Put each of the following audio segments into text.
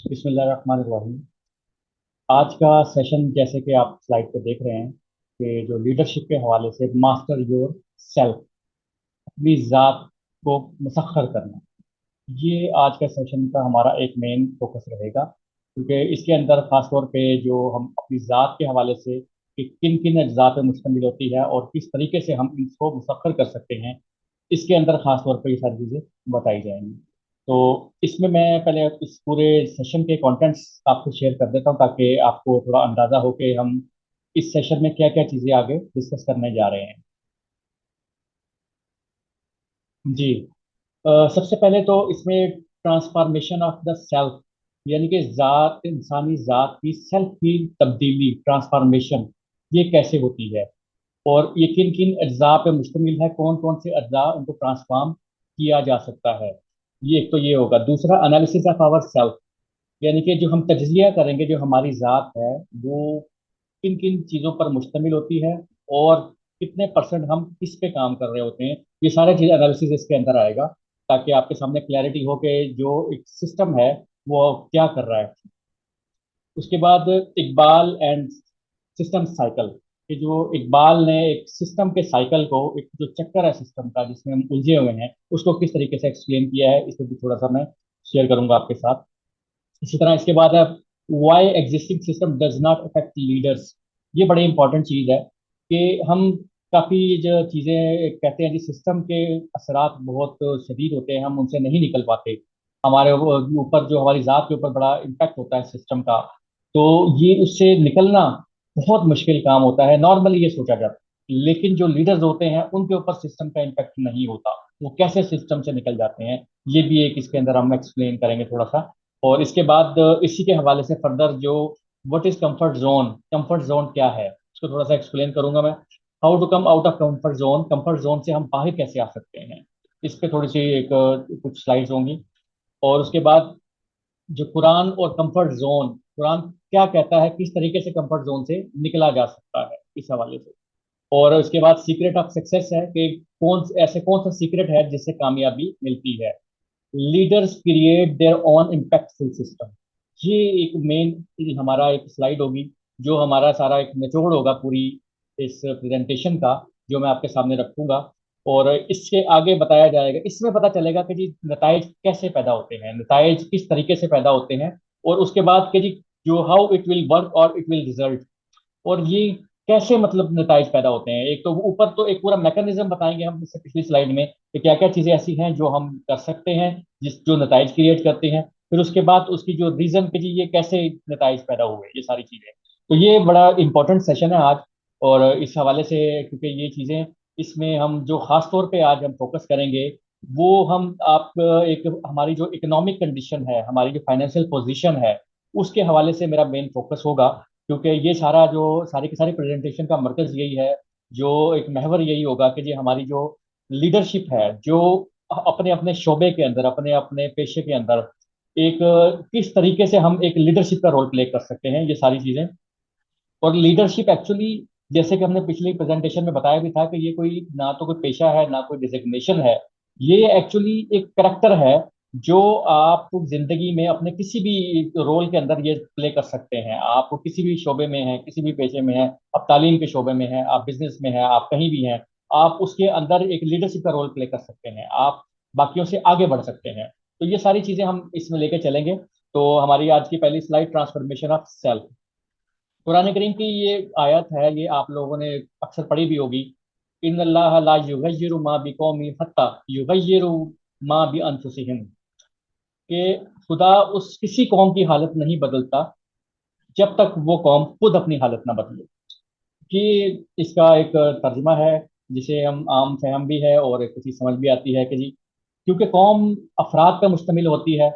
बिस्मिल्लाहिर्रहमानिर्रहीम। आज का सेशन जैसे कि आप स्लाइड पे देख रहे हैं कि जो लीडरशिप के हवाले से मास्टर योर सेल्फ, अपनी ज़ात को मुसख्खर करना, ये आज का सेशन का हमारा एक मेन फोकस रहेगा। क्योंकि इसके अंदर खास तौर पे जो हम अपनी ज़ात के हवाले से कि किन किन अज्जा पे मुश्तमिल होती है और किस तरीके से हम इसको मुसख्खर कर सकते हैं, इसके अंदर खास तौर पे ये सारी चीज़ें बताई जाएंगी। तो इसमें मैं पहले इस पूरे सेशन के कंटेंट्स आपको शेयर कर देता हूँ ताकि आपको थोड़ा अंदाज़ा हो कि हम इस सेशन में क्या क्या चीज़ें आगे डिस्कस करने जा रहे हैं। जी। सबसे पहले तो इसमें ट्रांसफॉर्मेशन ऑफ द सेल्फ, यानी कि जात, इंसानी जात की सेल्फ की तब्दीली, ट्रांसफॉर्मेशन, ये कैसे होती है और ये किन किन अज्जा पे मुश्तमिल है, कौन कौन से अज्जा उनको ट्रांसफॉर्म किया जा सकता है। ये एक तो ये होगा। दूसरा, एनालिसिस ऑफ आवर सेल्फ, यानी कि जो हम तजजिया करेंगे, जो हमारी ज़ात है वो किन किन चीज़ों पर मुश्तमिल होती है और कितने परसेंट हम किस पे काम कर रहे होते हैं, ये सारे चीज़ एनालिसिस इसके अंदर आएगा ताकि आपके सामने क्लैरिटी हो कि जो एक सिस्टम है वो क्या कर रहा है। उसके बाद इकबाल एंड सिस्टम साइकिल, कि जो इकबाल ने एक सिस्टम के साइकिल को, एक जो चक्कर है सिस्टम का जिसमें हम उलझे हुए हैं, उसको किस तरीके से एक्सप्लेन किया है, इसे भी थोड़ा सा मैं शेयर करूंगा आपके साथ। इसी तरह इसके बाद है why existing system does not affect leaders. ये बड़ी इंपॉर्टेंट चीज़ है कि हम काफ़ी जो चीज़ें कहते हैं, जी सिस्टम के असरात बहुत शदीद होते हैं, हम उनसे नहीं निकल पाते। हमारे ऊपर जो हमारी ज़ात के ऊपर बड़ा इम्पैक्ट होता है सिस्टम का, तो ये उससे निकलना बहुत मुश्किल काम होता है, नॉर्मली ये सोचा जाता है। लेकिन जो लीडर्स होते हैं उनके ऊपर सिस्टम का इम्पैक्ट नहीं होता, वो कैसे सिस्टम से निकल जाते हैं, ये भी एक इसके अंदर हम एक्सप्लेन करेंगे थोड़ा सा। और इसके बाद इसी के हवाले से फर्दर जो what is comfort zone, comfort zone क्या है, उसको थोड़ा सा एक्सप्लेन करूंगा मैं। How to come out of comfort zone, comfort zone से हम बाहर कैसे आ सकते हैं, इस पे थोड़ी सी एक कुछ स्लाइड्स होंगी। और उसके बाद जो कुरान और कंफर्ट जोन, कुरान क्या कहता है, किस तरीके से कंफर्ट जोन से निकला जा सकता है, इस हवाले से। और उसके बाद सीक्रेट ऑफ सक्सेस है कि कौन सा सीक्रेट है जिससे कामयाबी मिलती है। Leaders create their own impactful system, ये एक मेन हमारा एक स्लाइड होगी, जो हमारा सारा एक निचोड़ होगा पूरी इस प्रेजेंटेशन का, जो मैं आपके सामने रखूंगा। और इसके आगे बताया जाएगा, इसमें पता चलेगा कि जी नताइज कैसे पैदा होते हैं, नताइज किस तरीके से पैदा होते हैं। और उसके बाद कि जी जो हाउ इट विल वर्क और इट विल रिजल्ट, और ये कैसे मतलब नताइज पैदा होते हैं। एक तो ऊपर तो एक पूरा मैकेनिज्म बताएंगे हम इससे पिछली स्लाइड में कि क्या क्या चीजें ऐसी हैं जो हम कर सकते हैं जिस जो नताइज क्रिएट करते हैं। फिर उसके बाद उसकी जो रीजन कि जी ये कैसे नताइज पैदा हुए, ये सारी चीजें। तो ये बड़ा इंपॉर्टेंट सेशन है आज। और इस हवाले से क्योंकि ये चीजें, इसमें हम जो खास तौर पे आज हम फोकस करेंगे वो हम आप एक हमारी जो इकोनॉमिक कंडीशन है, हमारी जो फाइनेंशियल पोजीशन है, उसके हवाले से मेरा मेन फोकस होगा। क्योंकि ये सारा जो सारी की सारी प्रेजेंटेशन का मरकज यही है, जो एक महवर यही होगा कि जी हमारी जो लीडरशिप है, जो अपने अपने शोबे के अंदर, अपने अपने पेशे के अंदर एक किस तरीके से हम एक लीडरशिप का रोल प्ले कर सकते हैं, ये सारी चीजें। और लीडरशिप एक्चुअली, जैसे कि हमने पिछली प्रेजेंटेशन में बताया भी था, कि ये कोई ना तो कोई पेशा है ना कोई डिजिग्नेशन है, ये एक्चुअली एक करेक्टर है जो आप जिंदगी में अपने किसी भी रोल के अंदर ये प्ले कर सकते हैं। आप किसी भी शोबे में हैं, किसी भी पेशे में हैं, आप तालीम के शोबे में हैं, आप बिजनेस में हैं, आप कहीं भी हैं, आप उसके अंदर एक लीडरशिप का रोल प्ले कर सकते हैं, आप बाकियों से आगे बढ़ सकते हैं। तो ये सारी चीजें हम इसमें लेके चलेंगे। तो हमारी आज की पहली slide, transformation of self. Quran Karim की ये आयत है, ये आप लोगों ने अक्सर पढ़ी भी होगी। इन अल्लाह ला युगय्यिरु मा बिकौमी हत्ता युगय्यिरु मा बि अनफुसिहिम, कि खुदा उस किसी कौम की हालत नहीं बदलता जब तक वो कौम खुद अपनी हालत ना बदले। कि इसका एक तर्जुमा है जिसे हम आम फहम भी है और एक चीज समझ भी आती है कि जी क्योंकि कौम अफराद पर मुश्तमिल होती है,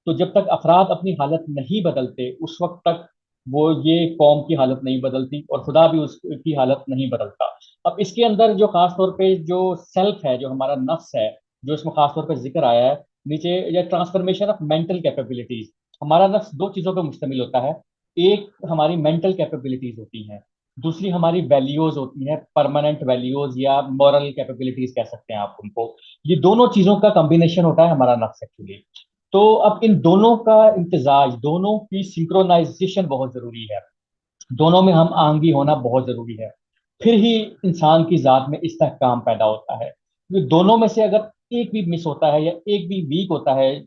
तो जब तक अफराद अपनी हालत नहीं बदलते उस वक्त तक वो ये कौम की हालत नहीं बदलती और खुदा भी उसकी हालत नहीं बदलता। अब इसके अंदर जो खास तौर पे जो सेल्फ है, जो हमारा नफ्स है, जो इसमें खास तौर पे जिक्र आया है नीचे, या ट्रांसफॉर्मेशन ऑफ मेंटल कैपेबिलिटीज। हमारा नफ्स दो चीजों पे मुश्तमिल होता है। एक हमारी मेंटल कैपेबिलिटीज होती हैं, दूसरी हमारी वैल्यूज होती हैं, परमानेंट वैल्यूज या मॉरल कैपेबिलिटीज कह सकते हैं आप उनको। ये दोनों चीजों का कॉम्बिनेशन होता है हमारा नफ्स एक्चुअली। तो अब इन दोनों का इम्तिजाज, दोनों की सिंक्रोनाइजेशन बहुत जरूरी है। दोनों में हम आहंगी होना बहुत जरूरी है। फिर ही इंसान की जात में इस्तेहकाम पैदा होता है, क्योंकि दोनों में से अगर एक भी मिस होता है या एक भी वीक होता है,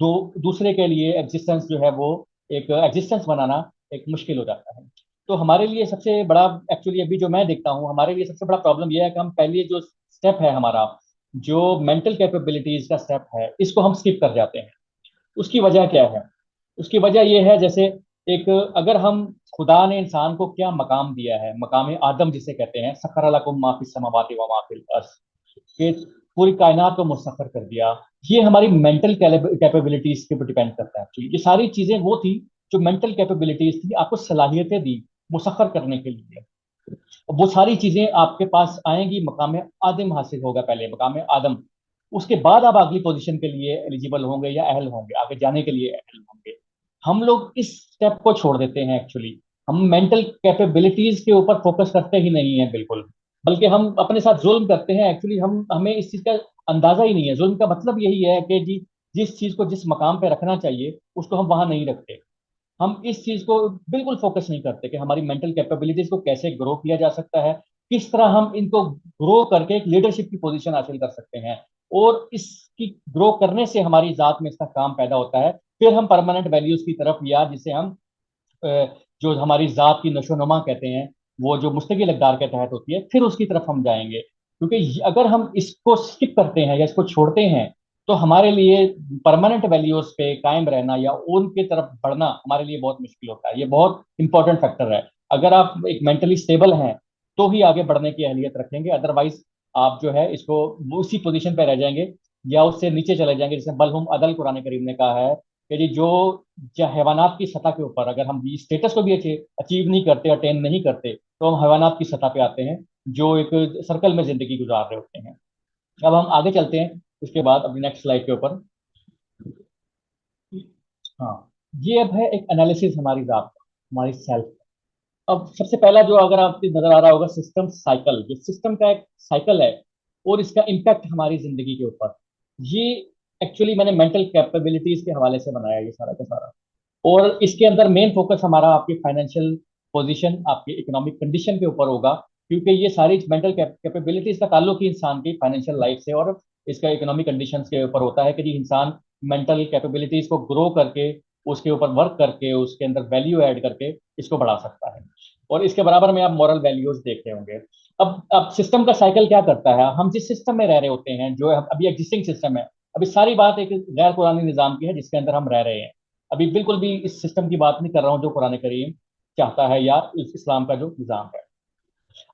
दो दूसरे के लिए एग्जिस्टेंस जो है वो, एक एग्जिस्टेंस बनाना एक मुश्किल हो जाता है। तो हमारे लिए सबसे बड़ा, एक्चुअली अभी जो मैं देखता हूँ, हमारे लिए सबसे बड़ा प्रॉब्लम यह है कि हम पहले जो स्टेप है हमारा, जो मेंटल कैपेबिलिटीज का स्टेप है, इसको हम स्किप कर जाते हैं। उसकी वजह क्या है? उसकी वजह यह है, जैसे एक, अगर हम, खुदा ने इंसान को क्या मकाम दिया है, मकाम आदम जिसे कहते हैं, सखर लकुम मा फिस समावाति व मा फिल अर्ज़, कि पूरी कायनात को मुसख्खर कर दिया। ये हमारी मेंटल कैपेबिलिटीज के ऊपर डिपेंड करता है। तो ये सारी चीजें वो थी जो मेंटल कैपेबिलिटीज थी, आपको सलाहियतें दी मुसख्खर करने के लिए। वो सारी चीजें आपके पास आएंगी, मकाम आदम हासिल होगा पहले, मकाम आदम। उसके बाद आप अगली पोजीशन के लिए एलिजिबल होंगे या अहल होंगे, आगे जाने के लिए अहल होंगे। हम लोग इस स्टेप को छोड़ देते हैं एक्चुअली। हम मेंटल कैपेबिलिटीज के ऊपर फोकस करते ही नहीं है बिल्कुल, बल्कि हम अपने साथ जुल्म करते हैं एक्चुअली। हम हमें इस चीज का अंदाजा ही नहीं है। जुल्म का मतलब यही है कि जी, जिस चीज को जिस मकाम पे रखना चाहिए उसको हम वहां नहीं रखते। हम इस चीज को बिल्कुल फोकस नहीं करते कि हमारी मेंटल कैपेबिलिटीज को कैसे ग्रो किया जा सकता है, किस तरह हम इनको ग्रो करके एक लीडरशिप की पोजीशन हासिल कर सकते हैं। और इसकी ग्रो करने से हमारी जात में इसका काम पैदा होता है। फिर हम परमानेंट वैल्यूज की तरफ, या जिसे हम जो हमारी जात की नशोनुमा कहते हैं, वो जो मुस्तकिल अक़दार के तहत होती है, फिर उसकी तरफ हम जाएंगे। क्योंकि अगर हम इसको स्किप करते हैं या इसको छोड़ते हैं, तो हमारे लिए परमानेंट वैल्यूज पे कायम रहना या उनके तरफ बढ़ना हमारे लिए बहुत मुश्किल होता है। ये बहुत इंपॉर्टेंट फैक्टर है। अगर आप एक मेंटली स्टेबल हैं तो ही आगे बढ़ने की अहलियत रखेंगे, अदरवाइज आप जो है इसको उसी पोजीशन पे रह जाएंगे या उससे नीचे चले जाएंगे। जैसे बलहुम अदल कुरान करीम ने कहा है कि जी, जो हैवानात की सतह के ऊपर अगर हम स्टेटस को भी अचीव नहीं करते, अटेन नहीं करते, तो हम हैवानात की सतह पे आते हैं, जो एक सर्कल में जिंदगी गुजार रहे होते हैं। अब हम आगे चलते हैं उसके बाद अपनी नेक्स्ट स्लाइड के ऊपर। हाँ, ये अब है एक एनालिसिस हमारी रात का, हमारी सेल्फ। अब सबसे पहला जो अगर आपको नजर आ रहा होगा, सिस्टम साइकिल, जो सिस्टम का एक साइकिल है और इसका इम्पैक्ट हमारी जिंदगी के ऊपर, ये एक्चुअली मैंने मेंटल कैपेबिलिटीज के हवाले से बनाया ये सारा का सारा। और इसके अंदर मेन फोकस हमारा आपकी फाइनेंशियल पोजीशन, आपकी इकोनॉमिक कंडीशन के ऊपर होगा, क्योंकि ये सारी मेंटल कैपेबिलिटीज का ताल्लुक ही इंसान की फाइनेंशियल लाइफ से और इसका इकोनॉमिक कंडीशंस के ऊपर होता है कि जी, इंसान मेंटल कैपेबिलिटीज को ग्रो करके, उसके ऊपर वर्क करके, उसके अंदर वैल्यू ऐड करके इसको बढ़ा सकता है। और इसके बराबर में आप मॉरल वैल्यूज देख रहे होंगे। अब सिस्टम का साइकिल क्या करता है, हम जिस सिस्टम में रह रहे होते हैं, जो अभी एग्जिस्टिंग सिस्टम है, अभी सारी बात एक गैर कुरानी निज़ाम की है जिसके अंदर हम रह रहे हैं। अभी बिल्कुल भी इस सिस्टम की बात नहीं कर रहा हूँ जो कुरान करीम चाहता है या इस्लाम का जो निज़ाम है।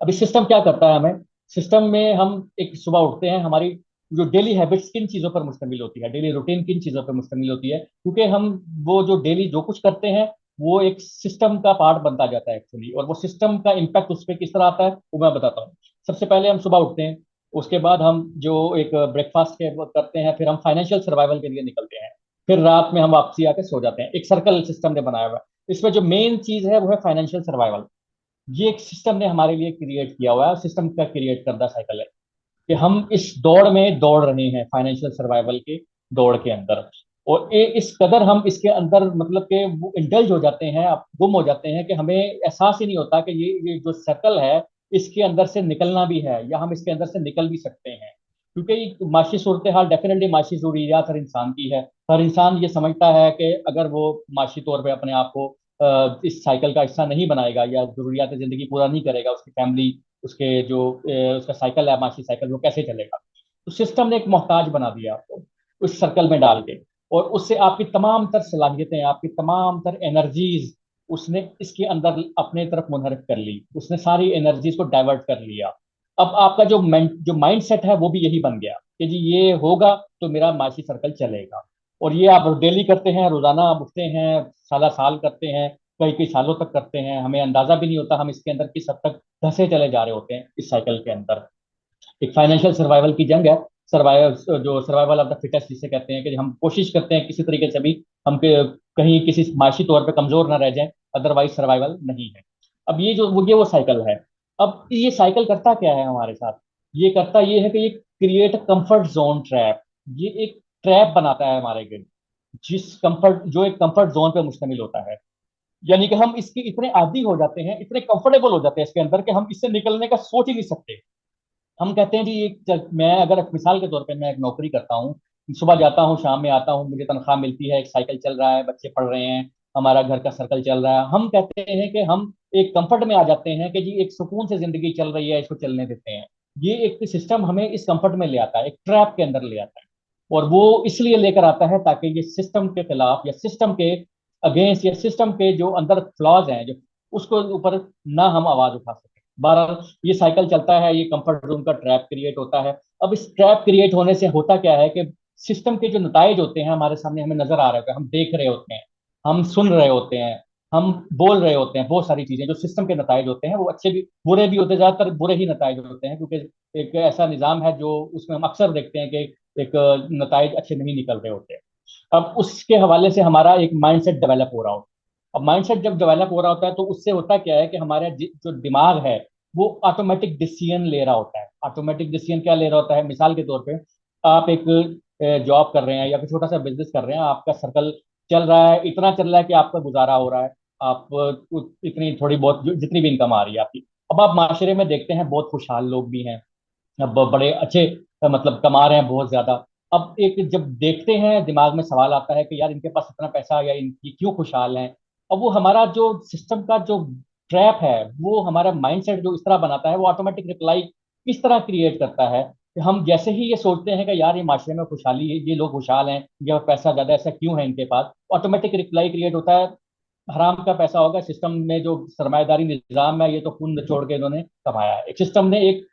अब इस सिस्टम क्या करता है हमें, सिस्टम में हम एक सुबह उठते हैं, हमारी जो डेली हैबिट्स किन चीज़ों पर मुश्तमिल होती है, डेली रूटीन किन चीज़ों पर मुश्तमिल होती है, क्योंकि हम वो जो डेली जो कुछ करते हैं वो एक सिस्टम का पार्ट बनता जाता है एक्चुअली। और वो सिस्टम का इम्पैक्ट उस पर किस तरह आता है वो मैं बताता हूँ। सबसे पहले हम सुबह उठते हैं, उसके बाद हम जो एक ब्रेकफास्ट के वो करते हैं, फिर हम फाइनेंशियल सर्वाइवल के लिए निकलते हैं, फिर रात में हम वापसी आके सो जाते हैं। एक सर्कल सिस्टम ने बनाया हुआ है। इसमें जो मेन चीज है वो है फाइनेंशियल सर्वाइवल। ये एक सिस्टम ने हमारे लिए क्रिएट किया हुआ है, सिस्टम का क्रिएट करता साइकिल है कि हम इस दौड़ में दौड़ रहे हैं, फाइनेंशियल सर्वाइवल के दौड़ के अंदर। और इस कदर हम इसके अंदर मतलब कि वो इंडल्ज हो जाते हैं, आप गुम हो जाते हैं कि हमें एहसास ही नहीं होता कि ये जो सर्कल है इसके अंदर से निकलना भी है या हम इसके अंदर से निकल भी सकते हैं। क्योंकि माशी सूरत हाल डेफिनेटली माशी जरूरियात हर इंसान की है। हर इंसान ये समझता है कि अगर वो माशी तौर पे अपने आप को इस साइकिल का हिस्सा नहीं बनाएगा या जरूरियात जिंदगी पूरा नहीं करेगा, उसकी फैमिली, उसके जो उसका साइकिल है, माशी साइकिल, वो कैसे चलेगा। तो सिस्टम ने एक मोहताज बना दिया आपको उस सर्कल में डाल के, और उससे आपकी तमाम तर सलाहियतें, आपकी तमाम तर एनर्जीज उसने इसके अंदर अपने तरफ मुनहरिफ कर ली, उसने सारी एनर्जीज को डाइवर्ट कर लिया। अब आपका जो माइंड सेट है वो भी यही बन गया कि जी, ये होगा तो मेरा माशी सर्कल चलेगा। और ये आप डेली करते हैं, रोजाना आप उठते हैं, साला साल करते हैं, कई कई सालों तक करते हैं, हमें अंदाजा भी नहीं होता हम इसके अंदर किस हद तक धंसे चले जा रहे होते हैं इस साइकिल के अंदर। एक फाइनेंशियल सर्वाइवल की जंग है, सर्वाइवल ऑफ द फिटेस्ट जिसे कहते हैं, कि हम कोशिश करते हैं किसी तरीके से भी हम कहीं किसी माशी तौर पे कमजोर ना रह जाएं, अदरवाइज सर्वाइवल नहीं है। अब ये वो साइकिल है। अब ये साइकिल करता क्या है हमारे साथ, ये है कि ये क्रिएट कंफर्ट जोन ट्रैप। ये एक ट्रैप बनाता है हमारे गिर्द, जिस कंफर्ट जो एक कंफर्ट जोन पे मुश्तमिल होता है। यानी कि हम इसके इतने आदी हो जाते हैं, इतने कंफर्टेबल हो जाते हैं इसके अंदर कि हम इससे निकलने का सोच ही नहीं सकते। हम कहते हैं जी मैं अगर मिसाल के तौर पे मैं एक नौकरी करता हूँ, सुबह जाता हूँ शाम में आता हूँ, मुझे तनख्वाह मिलती है, एक साइकिल चल रहा है, बच्चे पढ़ रहे हैं, हमारा घर का सर्कल चल रहा है। हम कहते हैं कि हम एक कंफर्ट में आ जाते हैं कि जी एक सुकून से जिंदगी चल रही है, इसको चलने देते हैं। ये एक सिस्टम हमें इस कंफर्ट में ले आता है, एक ट्रैप के अंदर ले आता है। और वो इसलिए लेकर आता है ताकि ये सिस्टम के खिलाफ या सिस्टम के अगेंस्ट या सिस्टम के जो अंदर फ्लॉज हैं जो उसको ऊपर ना हम आवाज उठा सकें। बहरहाल ये साइकिल चलता है, ये कंफर्ट जोन का ट्रैप क्रिएट होता है। अब इस ट्रैप क्रिएट होने से होता क्या है कि सिस्टम के जो नताइज होते हैं हमारे सामने हमें नजर आ रहे होते हैं, हम देख रहे होते हैं, हम सुन रहे होते हैं, हम बोल रहे होते हैं। बहुत सारी चीजें जो सिस्टम के नताइज होते हैं वो अच्छे भी बुरे भी होते हैं, ज्यादातर बुरे ही नताइज होते हैं, क्योंकि एक ऐसा निजाम है जो उसमें हम अक्सर देखते हैं कि एक नताइज अच्छे नहीं निकल रहे होते। अब उसके हवाले से हमारा एक माइंडसेट डेवलप हो रहा होता है। अब माइंडसेट जब डेवलप हो रहा होता है तो उससे होता क्या है कि हमारा जो दिमाग है वो ऑटोमेटिक डिसीजन ले रहा होता है। ऑटोमेटिक डिसीजन क्या ले रहा होता है? मिसाल के तौर पे आप एक जॉब कर रहे हैं या फिर छोटा सा बिजनेस कर रहे हैं, आपका सर्कल चल रहा है, इतना चल रहा है कि आपका गुजारा हो रहा है, आप इतनी थोड़ी बहुत जितनी भी इनकम आ रही है आपकी। अब आप माशरे में देखते हैं बहुत खुशहाल लोग भी हैं, अब बड़े अच्छे मतलब कमा रहे हैं बहुत ज्यादा। अब एक जब देखते हैं दिमाग में सवाल आता है कि यार इनके पास इतना पैसा या इनकी क्यों खुशहाल हैं। अब वो हमारा जो सिस्टम का जो ट्रैप है, वो हमारा माइंडसेट जो इस तरह बनाता है, वो ऑटोमेटिक रिप्लाई इस तरह क्रिएट करता है कि हम जैसे ही ये सोचते हैं कि यार ये माशरे में खुशहाली है, ये लोग खुशहाल हैं, ये पैसा ज्यादा ऐसा क्यों है इनके पास, ऑटोमेटिक रिप्लाई क्रिएट होता है, हराम का पैसा होगा। सिस्टम में जो सरमायादारी निजाम है ये तो खून निचोड़ के इन्होंने कमाया है। एक सिस्टम ने एक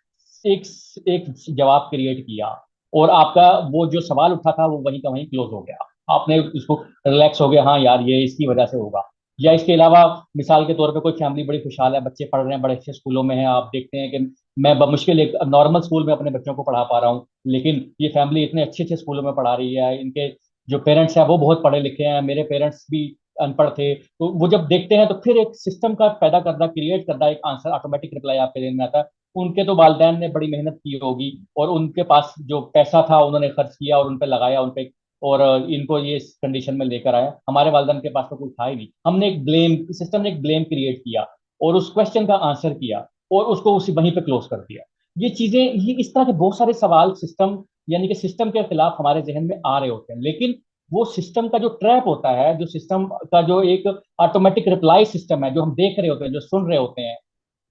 एक जवाब क्रिएट किया और आपका वो जो सवाल उठा था वो वहीं का वहीं क्लोज हो गया। आपने उसको रिलैक्स हो गया, हाँ यार ये इसकी वजह से होगा। या इसके अलावा मिसाल के तौर पे कोई फैमिली बड़ी खुशहाल है, बच्चे पढ़ रहे हैं, बड़े अच्छे स्कूलों में हैं, आप देखते हैं कि मैं बमुश्किल एक नॉर्मल स्कूल में अपने बच्चों को पढ़ा पा रहा हूँ, लेकिन ये फैमिली इतने अच्छे अच्छे स्कूलों में पढ़ा रही है, इनके जो पेरेंट्स हैं वो बहुत पढ़े लिखे हैं, मेरे पेरेंट्स भी अनपढ़ थे। तो वो जब देखते हैं तो फिर एक सिस्टम का पैदा करना, क्रिएट करना, एक आंसर ऑटोमेटिक रिप्लाई आपके दिन में आता है। उनके तो वालदैन ने बड़ी मेहनत की होगी और उनके पास जो पैसा था उन्होंने खर्च किया और उन पे लगाया, उन पे और इनको ये इस कंडीशन में लेकर आया। हमारे वालदैन के पास तो कुछ था ही नहीं, हमने एक ब्लेम, सिस्टम ने एक ब्लेम क्रिएट किया और उस क्वेश्चन का आंसर किया और उसको उसी वहीं पे क्लोज कर दिया। ये चीजें, ये इस तरह के बहुत सारे सवाल सिस्टम यानी कि सिस्टम के खिलाफ हमारे जहन में आ रहे होते हैं, लेकिन वो सिस्टम का जो ट्रैप होता है, जो सिस्टम का जो एक ऑटोमेटिक रिप्लाई सिस्टम है, जो हम देख रहे होते हैं, जो सुन रहे होते हैं,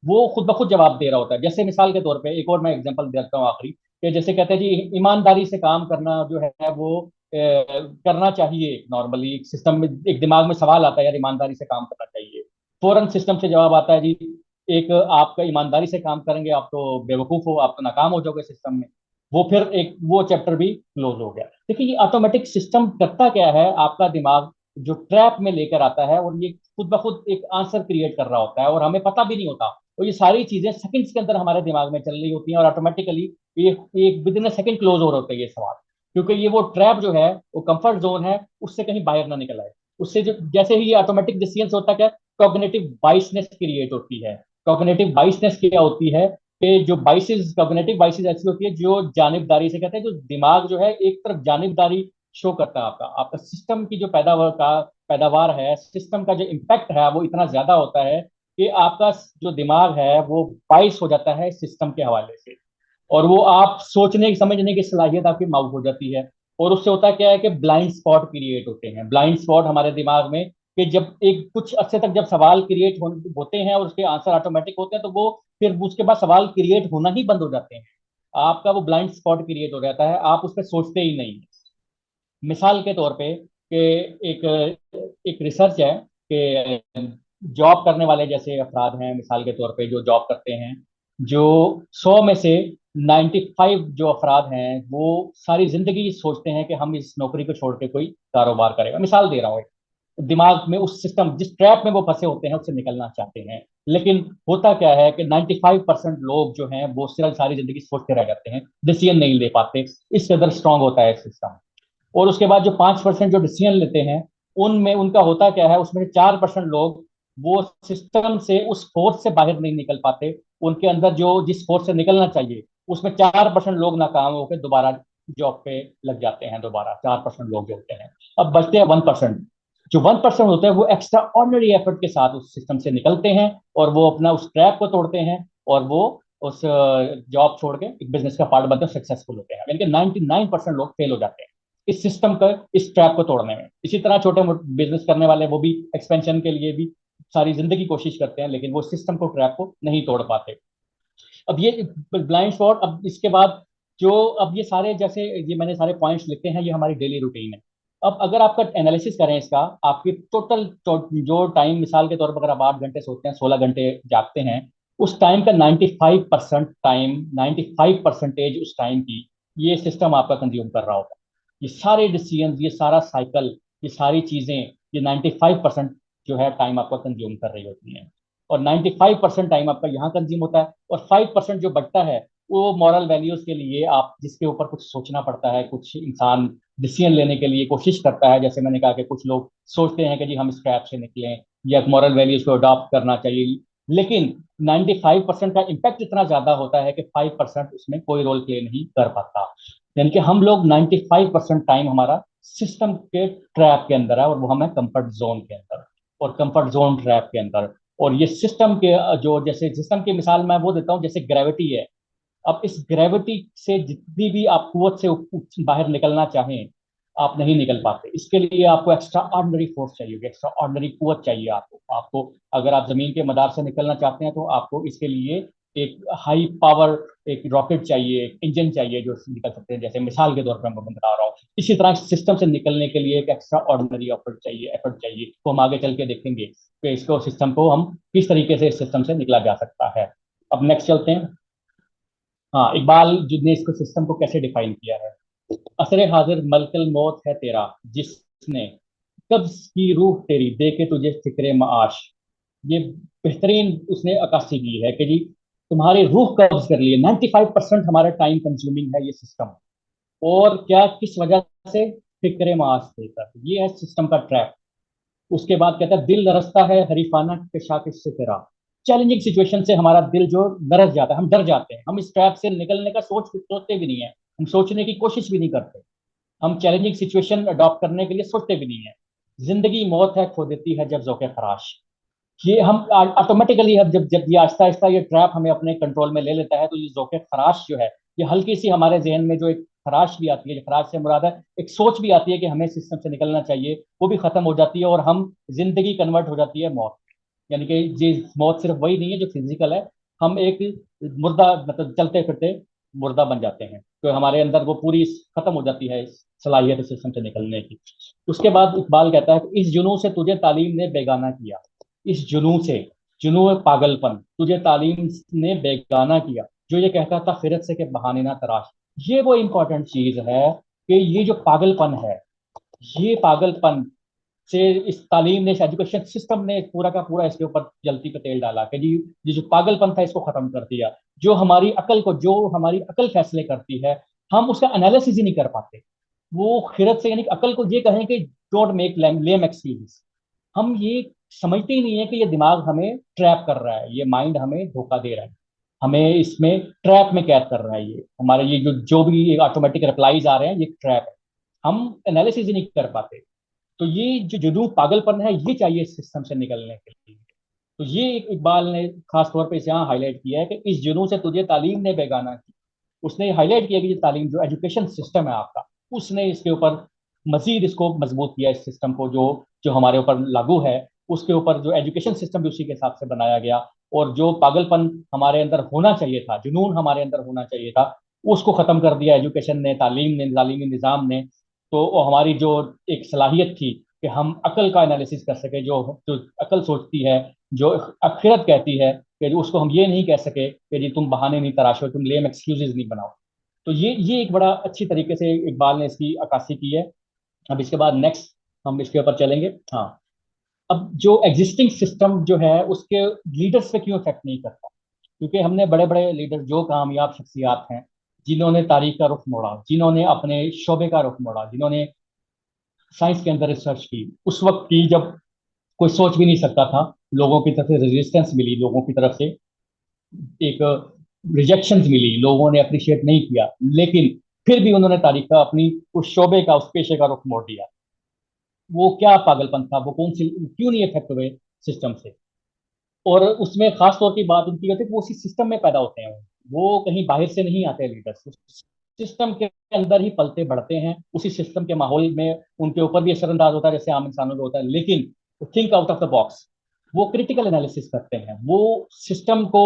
वो खुद ब खुद जवाब दे रहा होता है। जैसे मिसाल के तौर पे एक और मैं एग्जांपल देता हूँ आखिरी, कि जैसे कहते हैं जी ईमानदारी से काम करना जो है वो करना चाहिए। नॉर्मली एक सिस्टम में, एक दिमाग में सवाल आता है यार ईमानदारी से काम करना चाहिए, फौरन सिस्टम से जवाब आता है जी एक आपका ईमानदारी से काम करेंगे आप तो बेवकूफ हो, आप तो नाकाम हो जाओगे सिस्टम में। वो फिर एक वो चैप्टर भी क्लोज हो गया। देखिए ये ऑटोमेटिक सिस्टम करता क्या है, आपका दिमाग जो ट्रैप में लेकर आता है और ये खुद ब खुद एक आंसर क्रिएट कर रहा होता है और हमें पता भी नहीं होता। और ये सारी चीजें सेकंड्स के अंदर हमारे दिमाग में चल रही होती हैं और ऑटोमेटिकली ये विद इन सेकंड क्लोज हो रहे होते हैं ये सवाल, क्योंकि ये वो ट्रैप जो है, वो कंफर्ट जोन है, उससे कहीं बाहर ना निकल आए। उससे जो जैसे ही ये ऑटोमेटिक डिसीजन होता है, कॉग्निटिव बाइसनेस क्रिएट होती है। कॉग्निटिव बाइसनेस क्या होती है कि जो बाइसेस, कॉग्निटिव बाइसेस ऐसी होती है जो जानिबदारी से, कहते हैं जो दिमाग जो है एक तरफ जानिबदारी शो करता है, आपका आपका सिस्टम की जो पैदावार है, सिस्टम का जो इम्पैक्ट है वो इतना ज्यादा होता है कि आपका जो दिमाग है वो बाइस हो जाता है सिस्टम के हवाले से, और वो आप सोचने समझने की सलाहियत आपकी माउक हो जाती है। और उससे होता क्या है कि ब्लाइंड स्पॉट क्रिएट होते हैं। ब्लाइंड स्पॉट हमारे दिमाग में कि जब एक कुछ अर्से तक जब सवाल क्रिएट होते हैं और उसके आंसर ऑटोमेटिक होते हैं तो वो फिर उसके बाद सवाल क्रिएट होना ही बंद हो जाते हैं। आपका वो ब्लाइंड स्पॉट क्रिएट हो जाता है, आप उस पर सोचते ही नहीं। मिसाल के तौर पे कि एक एक रिसर्च है कि जॉब करने वाले जैसे अफराद हैं, मिसाल के तौर पे जो जॉब करते हैं, जो 100 में से 95 जो अफराद हैं वो सारी जिंदगी सोचते हैं कि हम इस नौकरी को छोड़ के कोई कारोबार करेगा। मिसाल दे रहा हूँ, दिमाग में उस सिस्टम जिस ट्रैप में वो फंसे होते हैं उससे निकलना चाहते हैं, लेकिन होता क्या है कि 95% लोग जो हैं वो सिर्फ सारी जिंदगी सोचते रह जाते हैं, डिसीजन नहीं ले पाते। इस कदर स्ट्रांग होता है सिस्टम। और उसके बाद जो 5% जो डिसीजन लेते हैं, उनमें उनका होता क्या है, उसमें 4% लोग वो सिस्टम से उस फोर्स से बाहर नहीं निकल पाते। उनके अंदर जो जिस फोर्स से निकलना चाहिए उसमें 4% लोग नाकाम होकर दोबारा जॉब पे लग जाते हैं दोबारा, 4% लोग जो होते हैं। अब बचते हैं 1%। जो 1% होते हैं वो एक्स्ट्रा ऑर्डिनरी एफर्ट के साथ उस सिस्टम से निकलते हैं, और वो अपना उस ट्रैप को तोड़ते हैं, और वो उस जॉब छोड़ के एक बिजनेस का पार्ट बनते हैं, सक्सेसफुल होते हैं। यानी कि 99% लोग फेल हो जाते हैं इस सिस्टम का, इस ट्रैप को तोड़ने में। इसी तरह छोटे मोटे बिजनेस करने वाले वो भी एक्सपेंशन के लिए भी सारी जिंदगी कोशिश करते हैं, लेकिन वो सिस्टम को, ट्रैप को नहीं तोड़ पाते। अब ये ब्लाइंड स्पॉट, अब इसके बाद जो, अब ये सारे जैसे ये मैंने सारे पॉइंट्स लिखे हैं, ये हमारी डेली रूटीन है। अब अगर आपका एनालिसिस करें इसका, आपकी टोटल जो टाइम, मिसाल के तौर पर अगर आप 8 घंटे सोते हैं, 16 घंटे जागते हैं, उस टाइम का 95% टाइम, 95% उस टाइम की ये सिस्टम आपका कंज्यूम कर रहा होता है। ये सारे डिसीजन, ये सारा साइकिल, ये सारी चीजें, ये 95% जो है टाइम आपका कंज्यूम कर रही होती है। और 95% टाइम आपका यहाँ कंज्यूम होता है, और 5% जो बचता है वो मॉरल वैल्यूज के लिए, आप जिसके ऊपर कुछ सोचना पड़ता है, कुछ इंसान डिसीजन लेने के लिए कोशिश करता है। जैसे मैंने कहा कि कुछ लोग सोचते हैं कि जी हम इस ट्रैप से निकलें, या मॉरल वैल्यूज को अडॉप्ट करना चाहिए, लेकिन 95% का इम्पैक्ट इतना ज्यादा होता है कि 5% उसमें कोई रोल प्ले नहीं कर पाता। यानी कि हम लोग 95% टाइम हमारा सिस्टम के ट्रैप के अंदर है, और वो हमें कंफर्ट जोन के अंदर, और कंफर्ट जोन ट्रैप के अंदर। और ये सिस्टम के जो, जैसे सिस्टम की मिसाल मैं वो देता हूँ, जैसे ग्रेविटी है। अब इस ग्रेविटी से जितनी भी आप कुवत से बाहर निकलना चाहें, आप नहीं निकल पाते। इसके लिए आपको एक्स्ट्रा ऑर्डिनरी फोर्स चाहिए, एक्स्ट्रा ऑर्डिनरी कुवत चाहिए आपको। आपको अगर आप जमीन के मदार से निकलना चाहते हैं, तो आपको इसके लिए एक हाई पावर, एक रॉकेट चाहिए, एक इंजन चाहिए जो निकल सकते हैं। जैसे मिसाल के तौर पर मैं बता रहा हूँ, इसी तरह सिस्टम से निकलने के लिए एक एक्स्ट्रा ऑर्डिनरी एफर्ट चाहिए। तो हम आगे चल के देखेंगे कि इसको, सिस्टम को हम किस तरीके से इस सिस्टम से निकला जा सकता है। अब नेक्स्ट चलते हैं। हाँ, इकबाल ने इसको, सिस्टम को कैसे डिफाइन किया है। असरे हाजिर मलकल मौत है तेरा, जिसने कब्ज की रूह तेरी दे के तुझे फिक्रे माश। ये बेहतरीन उसने अक्कासी की है कि जी तुम्हारी रूह कब्ज कर ली है। 95% हमारा टाइम कंज्यूमिंग है ये सिस्टम। और क्या, किस वजह से? फिक्रे माश देकर, ये है सिस्टम का ट्रैप। उसके बाद कहता है दिल लरसता है हरीफाना कशाकिश से तेरा। चैलेंजिंग सिचुएशन से हमारा दिल जो लरस जाता है, हम डर जाते हैं, हम इस ट्रैप से निकलने का सोचते भी नहीं है, हम सोचने की कोशिश भी नहीं करते। हम चैलेंजिंग सिचुएशन अडॉप्ट करने के लिए सोचते भी नहीं है। जिंदगी मौत है खो देती है जब जोके खराश। ये हम ऑटोमेटिकली, अब जब जब ये आहिस्ता आहिस्ता ये ट्रैप हमें अपने कंट्रोल में ले लेता है, तो ये जोके खराश जो है, ये हल्की सी हमारे जहन में जो एक खराश भी आती है, जो खराश से मुराद है, एक सोच भी आती है कि हमें सिस्टम से निकलना चाहिए, वो भी खत्म हो जाती है, और हम, जिंदगी कन्वर्ट हो जाती है मौत। यानी कि ये मौत सिर्फ वही नहीं है जो फिजिकल है, हम एक मुर्दा, मतलब चलते फिरते मुर्दा बन जाते हैं, तो हमारे अंदर वो पूरी खत्म हो जाती है सलाहियत सिस्टम से निकलने की। उसके बाद इकबाल कहता है कि इस जुनून से तुझे तालीम ने बेगाना किया। इस जुनून से, जुनून पागलपन, तुझे तालीम ने बेगाना किया, जो ये कहता था फिरत से कि बहाने ना तराश। ये वो इंपॉर्टेंट चीज है कि ये जो पागलपन है, ये पागलपन से इस तालीम ने, इस एजुकेशन सिस्टम ने पूरा का पूरा इसके ऊपर जलती पे तेल डाला कि जी ये जो पागलपन था इसको खत्म कर दिया। जो हमारी अकल फैसले करती है, हम उसका एनालिसिस ही नहीं कर पाते। वो खिरत से, यानी कि अकल को ये कहें कि डोंट मेक लेम एक्सक्यूज। हम ये समझते ही नहीं है कि ये दिमाग हमें ट्रैप कर रहा है, ये माइंड हमें धोखा दे रहा है, हमें इसमें ट्रैप में कैद कर रहा है। ये हमारे, ये जो जो भी ऑटोमेटिक रिप्लाईज आ रहे हैं, ये ट्रैप है। हम एनालिसिस ही नहीं कर पाते। तो ये जो जुनून पागलपन है, ये चाहिए इस सिस्टम से निकलने के लिए। तो ये इकबाल ने खास तौर पे इसे यहाँ हाईलाइट किया है कि इस जुनून से तुझे तालीम ने बेगाना की। उसने हाईलाइट किया कि ये तालीम, जो एजुकेशन सिस्टम है आपका, उसने इसके ऊपर मजीद इसको मजबूत किया, इस सिस्टम को जो जो हमारे ऊपर लागू है, उसके ऊपर जो एजुकेशन सिस्टम भी उसी के हिसाब से बनाया गया। और जो पागलपन हमारे अंदर होना चाहिए था, जुनून हमारे अंदर होना चाहिए था, उसको खत्म कर दिया एजुकेशन ने, तालीम ने, तालीमी निज़ाम ने। तो वो हमारी जो एक सलाहियत थी कि हम अकल का एनालिसिस कर सके, जो जो अकल सोचती है, जो अखिरत कहती है, कि उसको हम ये नहीं कह सके कि जी तुम बहाने नहीं तराशो, तुम लेम एक्सक्यूजेज नहीं बनाओ। तो ये एक बड़ा अच्छी तरीके से इकबाल ने इसकी अक्कासी की है। अब इसके बाद नेक्स्ट हम इसके ऊपर चलेंगे। हाँ, अब जो एग्जिस्टिंग सिस्टम जो है, उसके लीडर्स पे क्यों इफेक्ट नहीं करता? क्योंकि हमने बड़े बड़े लीडर, जो कामयाब शख्सियात हैं, जिन्होंने तारीख का रुख मोड़ा, जिन्होंने अपने शोबे का रुख मोड़ा, जिन्होंने साइंस के अंदर रिसर्च की, उस वक्त की जब कोई सोच भी नहीं सकता था, लोगों की तरफ से रेजिस्टेंस मिली, लोगों की तरफ से एक रिजेक्शन मिली, लोगों ने अप्रिशिएट नहीं किया, लेकिन फिर भी उन्होंने तारीख का अपनी उस शोबे का, उस पेशे का रुख मोड़ दिया। वो क्या पागलपन था, वो कौन सी, क्यों नहीं इफेक्ट हुए सिस्टम से? और उसमें खास तौर की बात उनकी होती है कि वो उसी सिस्टम में पैदा होते हैं, वो कहीं बाहर से नहीं आते लीडर्स, सिस्टम के अंदर ही पलते बढ़ते हैं, उसी सिस्टम के माहौल में उनके ऊपर भी असरअंदाज होता है जैसे आम इंसानों को होता है। लेकिन think out of the box, वो क्रिटिकल एनालिसिस करते हैं, वो सिस्टम को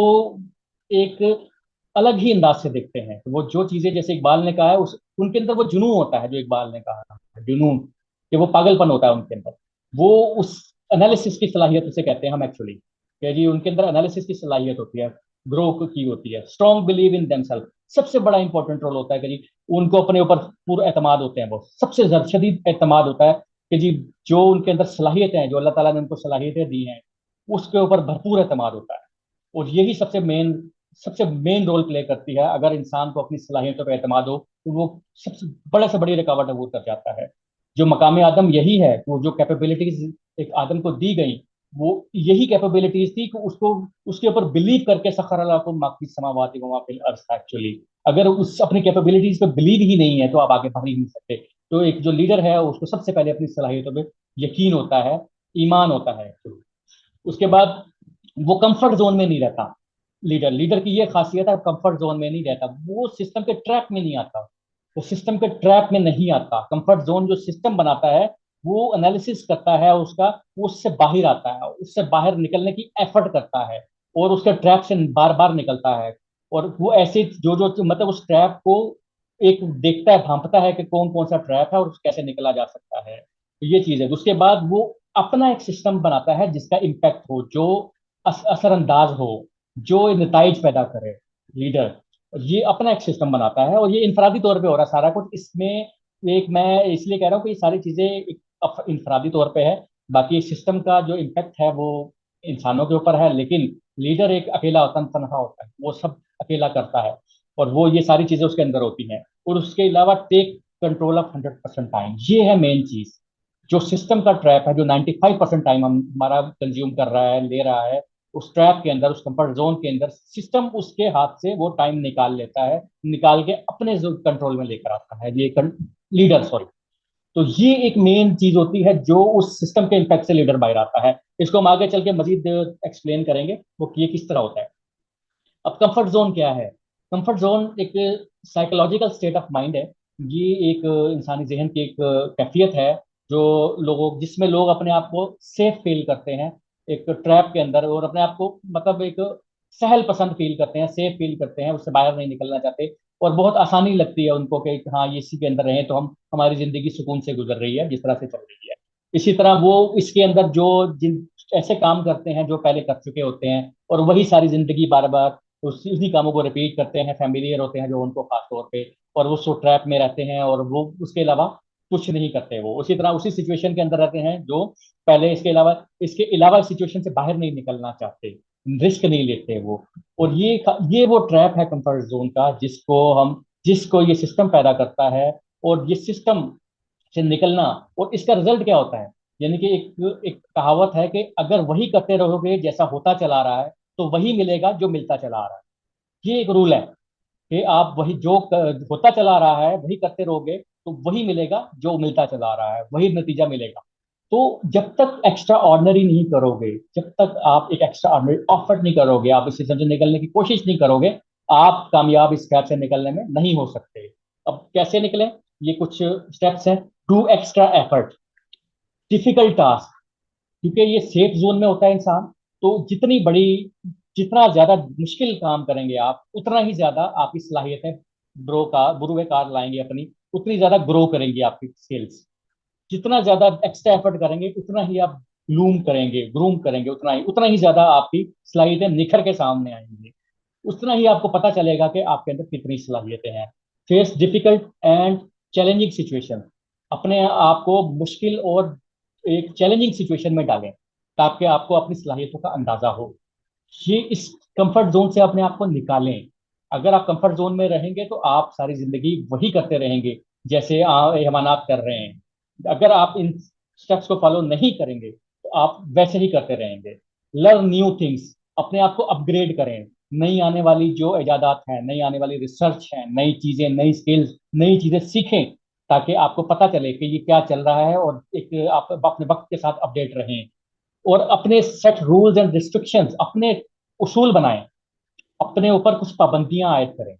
एक अलग ही अंदाज से देखते हैं। तो वो जो चीजें, जैसे इकबाल ने कहा है, उस उनके अंदर वो जुनून होता है, जो इकबाल ने कहा जुनून, कि वो पागलपन होता है उनके अंदर। वो उस एनालिसिस की सलाहियत उसे कहते हैं हम एक्चुअली, कि जी उनके अंदर एनालिसिस की सलाहियत होती है, ग्रो की होती है, स्ट्रॉन्ग बिलीव इन देमसेल्फ। सबसे बड़ा इंपॉर्टेंट रोल होता है कि जी उनको अपने ऊपर पूरा एतमाद होते हैं, वो सबसे शदीद एतमाद होता है कि जी जो उनके अंदर सलाहियतें हैं, जो अल्लाह ताला ने उनको सलाहियतें दी हैं, उसके ऊपर भरपूर एतमाद होता है। और यही सबसे मेन रोल प्ले करती है। अगर इंसान को अपनी सलाहियतों पर एतमाद हो तो वो सबसे बड़े से बड़ी रुकावट है, वो उतर जाता है। जो मकाम आदम यही है, वो जो कैपेबिलिटीज एक आदम को दी गई, वो यही कैपेबिलिटीज थी कि उसको उसके ऊपर बिलीव करके सखर अलाकुम मा फिस समावाति व मा फिल अर्ज था एक्चुअली। अगर उस अपनी कैपेबिलिटीज पे बिलीव ही नहीं है तो आप आगे बढ़ ही नहीं सकते। तो एक जो लीडर है उसको सबसे पहले अपनी सलाहियतों पे यकीन होता है, ईमान होता है actually। उसके बाद वो कंफर्ट जोन में नहीं रहता। लीडर लीडर की ये खासियत है, कंफर्ट जोन में नहीं रहता, वो सिस्टम के ट्रैप में नहीं आता, वो सिस्टम के ट्रैप में नहीं आता। कंफर्ट जोन जो सिस्टम बनाता है, वो एनालिसिस करता है उसका, वो उससे बाहर आता है, उससे बाहर निकलने की एफर्ट करता है, और उसके ट्रैप से बार बार निकलता है। और वो ऐसे जो जो मतलब उस ट्रैप को एक देखता है, भांपता है कि कौन कौन सा ट्रैप है और कैसे निकला जा सकता है। तो ये चीज है। उसके बाद वो अपना एक सिस्टम बनाता है जिसका इम्पैक्ट हो, जो असरअंदाज हो, जो नतज पैदा करे लीडर। ये अपना एक सिस्टम बनाता है, और ये इंफरादी तौर पे हो रहा है सारा कुछ इसमें। एक मैं इसलिए कह रहा हूँ कि ये सारी चीजें एक इंफरादी तौर पे है। बाकी सिस्टम का जो इम्पैक्ट है वो इंसानों के ऊपर है, लेकिन लीडर एक अकेला होता है, तनहा होता है, वो सब अकेला करता है। और वो ये सारी चीजें उसके अंदर होती हैं। और उसके अलावा टेक कंट्रोल ऑफ 100% टाइम, ये है मेन चीज। जो सिस्टम का ट्रैप है, जो 95% टाइम हम हमारा कंज्यूम कर रहा है, ले रहा है, उस ट्रैप के अंदर, उस कंफर्ट जोन के अंदर, सिस्टम उसके हाथ से वो टाइम निकाल लेता है, निकाल के अपने कंट्रोल में लेकर आता है ये लीडर, सॉरी। तो ये एक मेन चीज होती है जो उस सिस्टम के इम्पैक्ट से लीडर बाहर आता है। इसको हम आगे चल के मजीद एक्सप्लेन करेंगे वो कि ये किस तरह होता है। अब कंफर्ट जोन क्या है? कंफर्ट जोन एक साइकोलॉजिकल स्टेट ऑफ माइंड है। ये एक इंसानी जहन की एक कैफियत है, जो लोगों जिसमें लोग अपने आप को सेफ फील करते हैं एक ट्रैप के अंदर, और अपने आप को मतलब एक सहल पसंद फील करते हैं, सेफ फील करते हैं, उससे बाहर नहीं निकलना चाहते। और बहुत आसानी लगती है उनको कि हाँ, ये इसी के अंदर रहें तो हम हमारी जिंदगी सुकून से गुजर रही है जिस तरह से चल रही है। इसी तरह वो इसके अंदर जो जिन ऐसे काम करते हैं जो पहले कर चुके होते हैं, और वही सारी जिंदगी बार बार उसी कामों को रिपीट करते हैं, फैमिलियर होते हैं जो उनको खास तौर पे, और वो सो ट्रैप में रहते हैं, और वो उसके अलावा कुछ नहीं करते। वो उसी तरह उसी सिचुएशन के अंदर रहते हैं जो पहले, इसके अलावा सिचुएशन से बाहर नहीं निकलना चाहते, रिस्क नहीं लेते वो। और ये वो ट्रैप है कंफर्ट जोन का, जिसको ये सिस्टम पैदा करता है। और ये सिस्टम से निकलना, और इसका रिजल्ट क्या होता है? यानी कि एक एक कहावत है कि अगर वही करते रहोगे जैसा होता चला रहा है, तो वही मिलेगा जो मिलता चला आ रहा है। ये एक रूल है कि आप वही जो होता चला रहा है वही करते रहोगे, तो वही मिलेगा जो मिलता चला आ रहा है, वही नतीजा मिलेगा। तो जब तक एक्स्ट्रा ऑर्डनरी नहीं करोगे, जब तक आप एक एक्स्ट्रा ऑर्डनरी ऑफर्ट नहीं करोगे, आप इस सिस्टम से निकलने की कोशिश नहीं करोगे, आप कामयाब इस ट्रैप से निकलने में नहीं हो सकते। अब कैसे निकले? ये कुछ स्टेप्स हैं। Do extra effort, difficult task, क्योंकि ये सेफ जोन में होता है इंसान। तो जितना ज्यादा मुश्किल काम करेंगे आप, उतना ही ज्यादा आपकी सलाहियतें बुरुए कार लाएंगे अपनी, उतनी ज्यादा ग्रो करेंगी आपकी स्किल्स। जितना ज्यादा एक्स्ट्रा एफर्ट करेंगे उतना ही आप ग्रूम करेंगे, उतना ही ज्यादा आपकी सलाहियतें निखर के सामने आएंगी। उतना ही आपको पता चलेगा कि आपके अंदर कितनी सलाहियतें हैं। Face difficult and challenging situation, अपने आप को मुश्किल और एक चैलेंजिंग सिचुएशन में डालें ताकि आपको अपनी सलाहियतों का अंदाजा हो। ये इस कंफर्ट जोन से अपने आप को निकालें। अगर आप कंफर्ट जोन में रहेंगे तो आप सारी जिंदगी वही करते रहेंगे जैसे हमानात कर रहे हैं। अगर आप इन स्टेप्स को फॉलो नहीं करेंगे तो आप वैसे ही करते रहेंगे। लर्न न्यू थिंग्स, अपने आप को अपग्रेड करें। नई आने वाली जो इजादात हैं, नई आने वाली रिसर्च है, नई चीजें, नई स्किल्स, नई चीजें सीखें, ताकि आपको पता चले कि ये क्या चल रहा है, और एक आप अपने वक्त के साथ अपडेट रहें। और अपने सेट रूल्स एंड रिस्ट्रिक्शंस, अपने उसूल बनाएं, अपने ऊपर कुछ पाबंदियां आयद करें,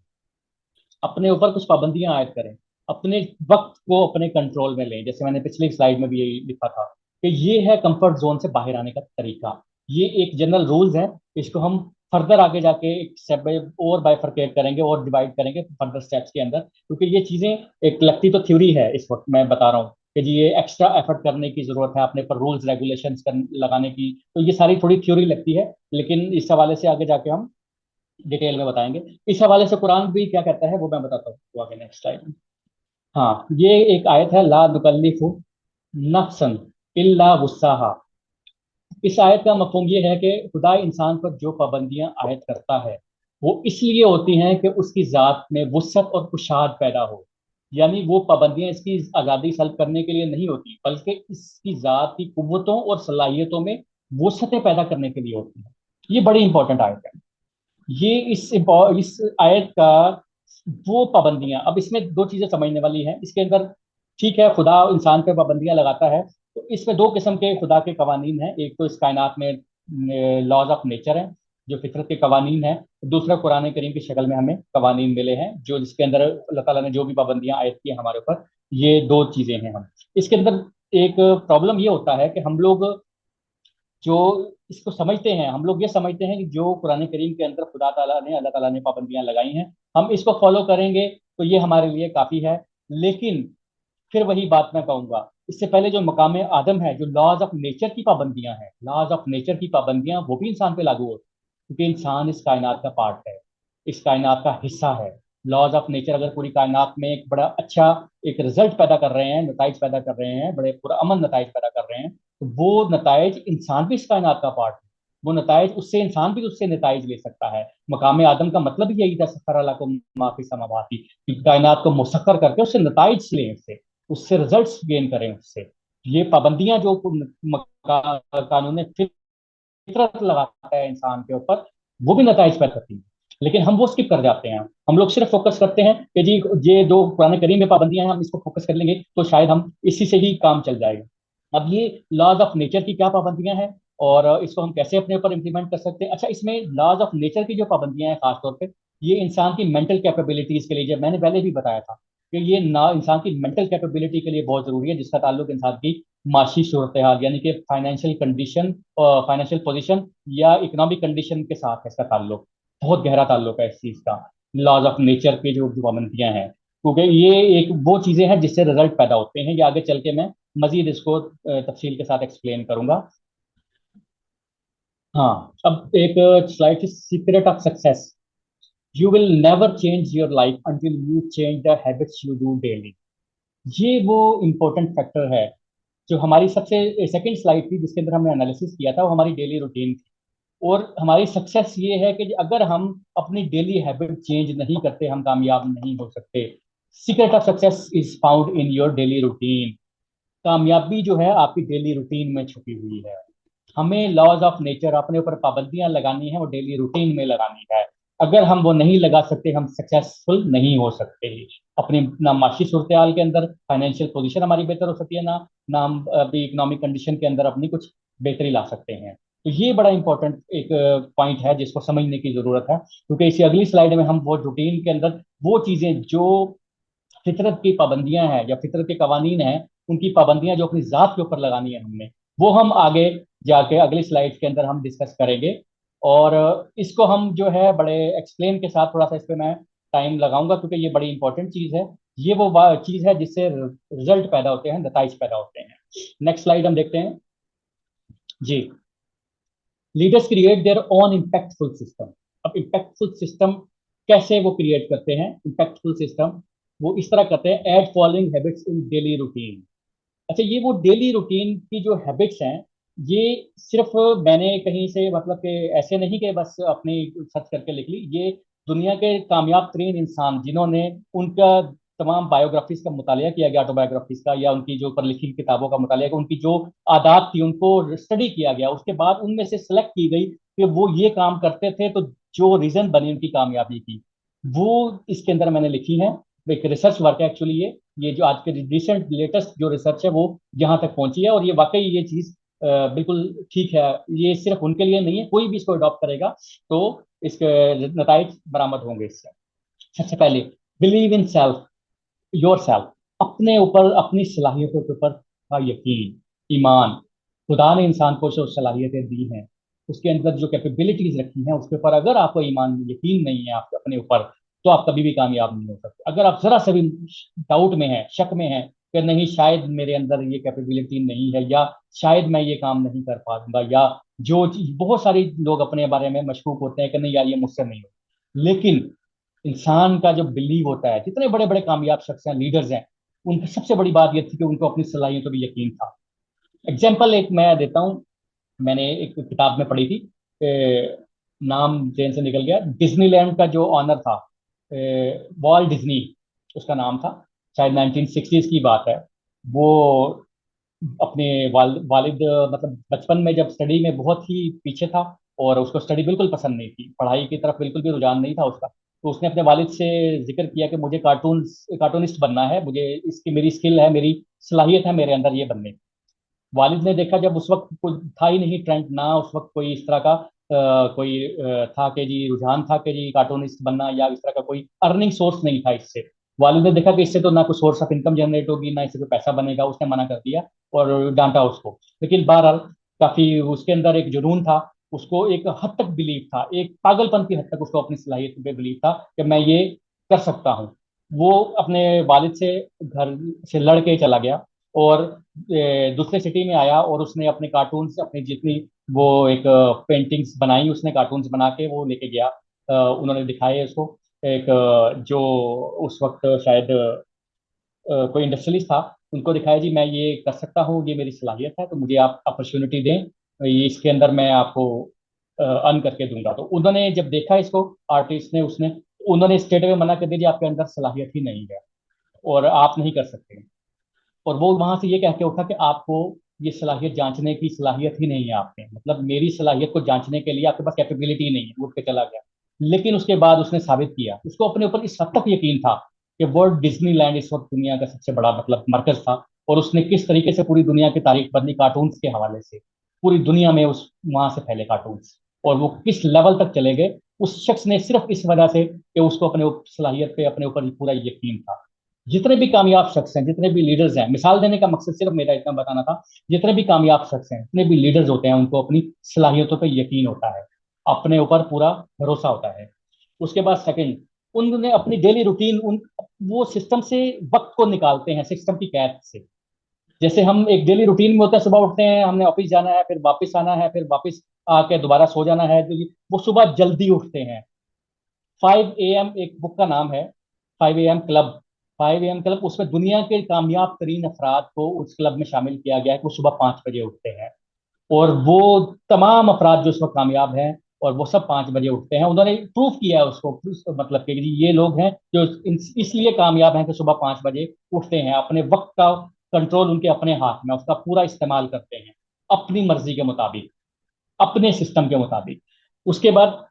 अपने ऊपर कुछ पाबंदियां आयद करें, अपने वक्त को अपने कंट्रोल में लें। जैसे मैंने पिछली स्लाइड में भी यही लिखा था कि ये है कंफर्ट जोन से बाहर आने का तरीका। ये एक जनरल रूल्स है, इसको हम फर्दर आगे जाके एक स्टेप बाय और बाइफरकेट करेंगे और डिवाइड करेंगे फर्दर स्टेप्स के अंदर, क्योंकि ये चीजें एक लगती तो थ्योरी है, इस वक्त मैं बता रहा हूँ कि जी ये एक्स्ट्रा एफर्ट करने की जरूरत है, अपने पर रूल्स रेगुलेशंस लगाने की, तो ये सारी थोड़ी थ्योरी लगती है। लेकिन इस हवाले से आगे जाके हम डिटेल में बताएंगे। इस हवाले से कुरान भी क्या कहता है वो मैं बताता हूँ, वो आगे नेक्स्ट स्लाइड में। हाँ, ये एक आयत है, ला नुकल्लिफु नफ्सन इल्ला वुस्साहा। इस आयत का मफहूम ये है कि खुदा इंसान पर जो पाबंदियां आयत करता है वो इसलिए होती हैं कि उसकी ज़ात में वुसअत और कुशाद पैदा हो। यानी वो पाबंदियां इसकी आज़ादी सल्ब करने के लिए नहीं होती, बल्कि इसकी ज़ात की कुव्वतों और सलाहियतों में वुसअतें पैदा करने के लिए होती हैं। ये बड़ी इंपॉर्टेंट आयत है। ये इस आयत का वो पाबंदियां, अब इसमें दो चीजें समझने वाली हैं इसके अंदर। ठीक है, खुदा इंसान पे पाबंदियां लगाता है, तो इसमें दो किस्म के खुदा के कवानीन हैं। एक तो इस कायनात में लॉज ऑफ नेचर है, जो फितरत के कवानीन है। दूसरा कुरान करीम की शक्ल में हमें कवानीन मिले हैं, जो जिसके अंदर अल्लाह ताला ने जो भी पाबंदियां आयत की हैं हमारे ऊपर, ये दो चीजें हैं। हम इसके अंदर एक प्रॉब्लम ये होता है कि हम लोग जो इसको समझते हैं, हम लोग ये समझते हैं कि जो कुरान करीम के अंदर खुदा ताला ने, अल्लाह ताला ने पाबंदियां लगाई हैं, हम इसको फॉलो करेंगे तो ये हमारे लिए काफी है। लेकिन फिर वही बात मैं कहूंगा, इससे पहले जो मकाम आदम है, जो लॉज ऑफ नेचर की पाबंदियां हैं, लॉज ऑफ नेचर की पाबंदियां वो भी इंसान पे लागू होती हैं, क्योंकि इंसान इस कायनात का पार्ट है, इस कायनात का हिस्सा है। लॉज ऑफ नेचर अगर पूरी कायनात में एक बड़ा अच्छा एक रिजल्ट पैदा कर रहे हैं, नतज पैदा कर रहे हैं, बड़े पुरअमन नतज पैदा कर रहे हैं, तो वो नतज इंसान भी इस कायनात का पार्ट है। वो नतज उससे इंसान भी उससे नतज ले सकता है। मकाम आदम का मतलब ही यही था, सखर अला को माफी समावाती, कि कायनात को मुसक्कर करके उससे नतज लें, उससे रिजल्ट्स गेन करें उससे। ये पाबंदियां जो कानून फितरत लगाता है इंसान के ऊपर, वो भी नतज पैदा करती हैं। लेकिन हम वो स्किप कर जाते हैं। हम लोग सिर्फ फोकस करते हैं कि जी ये जो कुरान करीम में पाबंदियां हैं हम इसको फोकस कर लेंगे तो शायद हम इसी से ही काम चल जाएगा। अब ये लॉज ऑफ नेचर की क्या पाबंदियां हैं और इसको हम कैसे अपने ऊपर इम्प्लीमेंट कर सकते हैं। अच्छा, इसमें लॉज ऑफ नेचर की जो पाबंदियां हैं खासतौर पर, ये इंसान की मेंटल कैपेबिलिटीज के लिए, जब मैंने पहले भी बताया था कि ये ना इंसान की मेंटल कैपेबिलिटी के लिए बहुत जरूरी है, जिसका ताल्लुक इंसान की माशी सूरत हाल यानी कि फाइनेंशियल कंडीशन, फाइनेंशियल पोजीशन या इकोनॉमिक कंडीशन के साथ है। इसका ताल्लुक बहुत गहरा ताल्लुक है इस चीज का, लॉज ऑफ नेचर के जो पाबंदियां हैं, क्योंकि ये एक वो चीजें हैं जिससे रिजल्ट पैदा होते हैं। ये आगे चल के मैं मजीद इसको तफसील के साथ एक्सप्लेन करूंगा। हाँ, अब एक slide, secret of success. You will never change your life until you change the habits you do daily. ये वो इम्पोर्टेंट फैक्टर है जो हमारी सबसे सेकंड स्लाइड थी, जिसके अंदर हमने एनालिसिस किया था, वो हमारी डेली रूटीन थी। और हमारी सक्सेस ये है कि अगर हम अपनी डेली हैबिट चेंज नहीं करते, हम कामयाब नहीं हो सकते। Secret of success is found in your daily routine. कामयाबी जो है आपकी डेली रूटीन में छुपी हुई है। हमें लॉज ऑफ नेचर, अपने ऊपर पाबंदियां लगानी है, वो डेली रूटीन में लगानी है। अगर हम वो नहीं लगा सकते, हम सक्सेसफुल नहीं हो सकते। अपनी ना माशी सूरत हाल के अंदर फाइनेंशियल पोजीशन हमारी बेहतर हो सकती है, ना हम अभी इकोनॉमिक कंडीशन के अंदर अपनी कुछ बेहतरी ला सकते हैं। तो ये बड़ा इंपॉर्टेंट एक पॉइंट है जिसको समझने की जरूरत है, क्योंकि इसी अगली स्लाइड में हम वो रूटीन के अंदर वो चीजें जो फितरत की पाबंदियां हैं या फितरत के कवानीन हैं, उनकी पाबंदियां जो अपनी जात के ऊपर लगानी है हमने, वो हम आगे जाके अगली स्लाइड के अंदर हम डिस्कस करेंगे। और इसको हम जो है बड़े एक्सप्लेन के साथ, थोड़ा सा इस पे मैं टाइम लगाऊंगा, क्योंकि ये बड़ी इंपॉर्टेंट चीज है। ये वो चीज है जिससे रिजल्ट पैदा होते हैं, नताइज पैदा होते हैं। नेक्स्ट स्लाइड हम देखते हैं जी। Leaders create their own impactful system. अब इम्पैक्टफुल सिस्टम कैसे वो क्रिएट करते हैं? इम्पैक्टफुल सिस्टम वो इस तरह करते हैं, add following habits in daily routine. अच्छा, ये वो डेली रूटीन की जो हैबिट्स हैं, ये सिर्फ मैंने कहीं से मतलब कि ऐसे नहीं कि बस अपनी सर्च करके लिख ली। ये दुनिया के कामयाब तरीन इंसान जिन्होंने उनका तमाम बायोग्राफीज का मुतालिया किया गया, ऑटोबायोग्राफीज का, या उनकी जो ऊपर लिखी किताबों का मुतालिया किया, उनकी जो आदात थी उनको स्टडी किया गया, उसके बाद उनमें से सेलेक्ट की गई कि वो ये काम करते थे, तो जो रीजन बनी उनकी कामयाबी की, वो इसके अंदर मैंने लिखी है। एक रिसर्च वर्क है एक्चुअली ये जो आज के रिसेंट लेटेस्ट जो रिसर्च है वो यहाँ तक पहुंची है, और ये वाकई ये चीज बिल्कुल ठीक है। ये सिर्फ उनके लिए नहीं है, कोई भी इसको अडॉप्ट करेगा तो इसके नताइज बरामद होंगे इससे। सबसे पहले, believe in self, your self, अपने ऊपर, अपनी सलाहियतों के ऊपर का यकीन, ईमान। खुदा ने इंसान को जो सलाहियतें दी हैं, उसके अंदर जो कैपेबिलिटीज रखी हैं, उसके ऊपर अगर आपको ईमान, यकीन नहीं है आपके अपने ऊपर, तो आप कभी भी कामयाब नहीं हो सकते। अगर आप जरा सा भी डाउट में हैं, शक में हैं कि नहीं शायद मेरे अंदर ये कैपेबिलिटी नहीं है, या शायद मैं ये काम नहीं कर पाऊंगा, या बहुत सारी लोग अपने बारे में मशकूक होते हैं कि नहीं यार ये मुझसे नहीं हो, लेकिन इंसान का जो बिलीव होता है, जितने बड़े बड़े कामयाब शख्स हैं, लीडर्स हैं, उनकी सबसे बड़ी बात यह थी कि उनको अपनी सलाहियतों पर यकीन था। एग्जाम्पल एक मैं देता हूँ, मैंने एक किताब में पढ़ी थी, नाम जेन से निकल गया, डिज्नीलैंड का जो ऑनर था, वॉल्ट डिज्नी उसका नाम था, शायद 1960s की बात है। वो अपने वालिद, मतलब बचपन में जब स्टडी में बहुत ही पीछे था, और उसको स्टडी बिल्कुल पसंद नहीं थी, पढ़ाई की तरफ बिल्कुल भी रुझान नहीं था उसका, तो उसने अपने वालिद से जिक्र किया कि मुझे कार्टूनिस्ट बनना है, मुझे इसकी मेरी स्किल है, मेरी सलाहियत है मेरे अंदर ये बनने की। वालिद ने देखा, जब उस वक्त कोई था ही नहीं ट्रेंड, ना उस वक्त कोई इस तरह का कोई था कि जी रुझान था कि जी कार्टूनिस्ट बनना, या इस तरह का कोई अर्निंग सोर्स नहीं था इससे। वालिद ने देखा कि इससे तो ना कोई सोर्स ऑफ इनकम जनरेट होगी, ना इससे कोई पैसा बनेगा, उसने मना कर दिया और डांटा उसको। लेकिन बहरहाल काफी उसके अंदर एक जुनून था, उसको एक हद तक बिलीव था, एक पागलपन की हद तक उसको अपनी सलाहियत पे बिलीव था कि मैं ये कर सकता हूँ। वो अपने वालिद से घर से लड़ के चला गया, और दूसरे सिटी में आया, और उसने अपने कार्टून्स, अपनी जितनी वो एक पेंटिंग्स बनाई, उसने कार्टून्स बना के वो लेके गया। उन्होंने दिखाए उसको, एक जो उस वक्त शायद कोई इंडस्ट्रियलिस्ट था, उनको दिखाया जी मैं ये कर सकता हूँ, ये मेरी सलाहियत है, तो मुझे आप अपॉर्चुनिटी दें, ये इसके अंदर मैं आपको अर्न करके दूंगा। तो उन्होंने जब देखा इसको, आर्टिस्ट ने, उसने, उन्होंने स्टेट में मना कर दिया जी आपके अंदर सलाहियत ही नहीं है और आप नहीं कर सकते। और वो वहां से ये कह के उठा कि आपको ये सलाहियत जांचने की सलाहियत ही नहीं है आप में, मतलब मेरी सलाहियत को जांचने के लिए आपके पास कैपेबिलिटी नहीं है, उठ के चला गया। लेकिन उसके बाद उसने साबित किया, उसको अपने ऊपर इस हद तक यकीन था कि वर्ल्ड डिज्नीलैंड इस वक्त दुनिया का सबसे बड़ा मतलब मरकज था, और उसने किस तरीके से पूरी दुनिया की तारीख बदली कार्टून्स के हवाले से, पूरी दुनिया में उस वहां से फैले कार्टून्स, और वो किस लेवल तक चले गए उस शख्स ने, सिर्फ इस वजह से कि उसको अपने सलाहियत पे, अपने ऊपर पूरा यकीन था। जितने भी कामयाब शख्स हैं, जितने भी लीडर्स हैं, मिसाल देने का मकसद सिर्फ मेरा इतना बताना था, जितने भी कामयाब शख्स हैं, जितने भी लीडर्स होते हैं, उनको अपनी सलाहियतों पर यकीन होता है, अपने ऊपर पूरा भरोसा होता है। उसके बाद सेकंड, उन्होंने अपनी डेली रूटीन, उन वो सिस्टम से वक्त को निकालते हैं, सिस्टम की कैद से। जैसे हम एक डेली रूटीन में होते हैं, सुबह उठते हैं, हमने ऑफिस जाना है, फिर वापस आना है, फिर वापस आके दोबारा सो जाना है, तो वो सुबह जल्दी उठते हैं। 5 AM एक बुक का नाम है, 5 AM क्लब। 5 AM क्लब, उसमें दुनिया के कामयाब तरीन अफराद को उस क्लब में शामिल किया गया है कि वो सुबह 5 बजे उठते हैं। और वो तमाम अफराद जो उस वक्त कामयाब हैं, और वो सब 5 बजे उठते हैं, उन्होंने प्रूव किया है मतलब कि ये लोग हैं जो इसलिए कामयाब हैं कि सुबह 5 बजे उठते हैं, अपने वक्त का कंट्रोल उनके अपने हाथ में, उसका पूरा इस्तेमाल करते हैं अपनी मर्जी के मुताबिक, अपने सिस्टम के मुताबिक। उसके बाद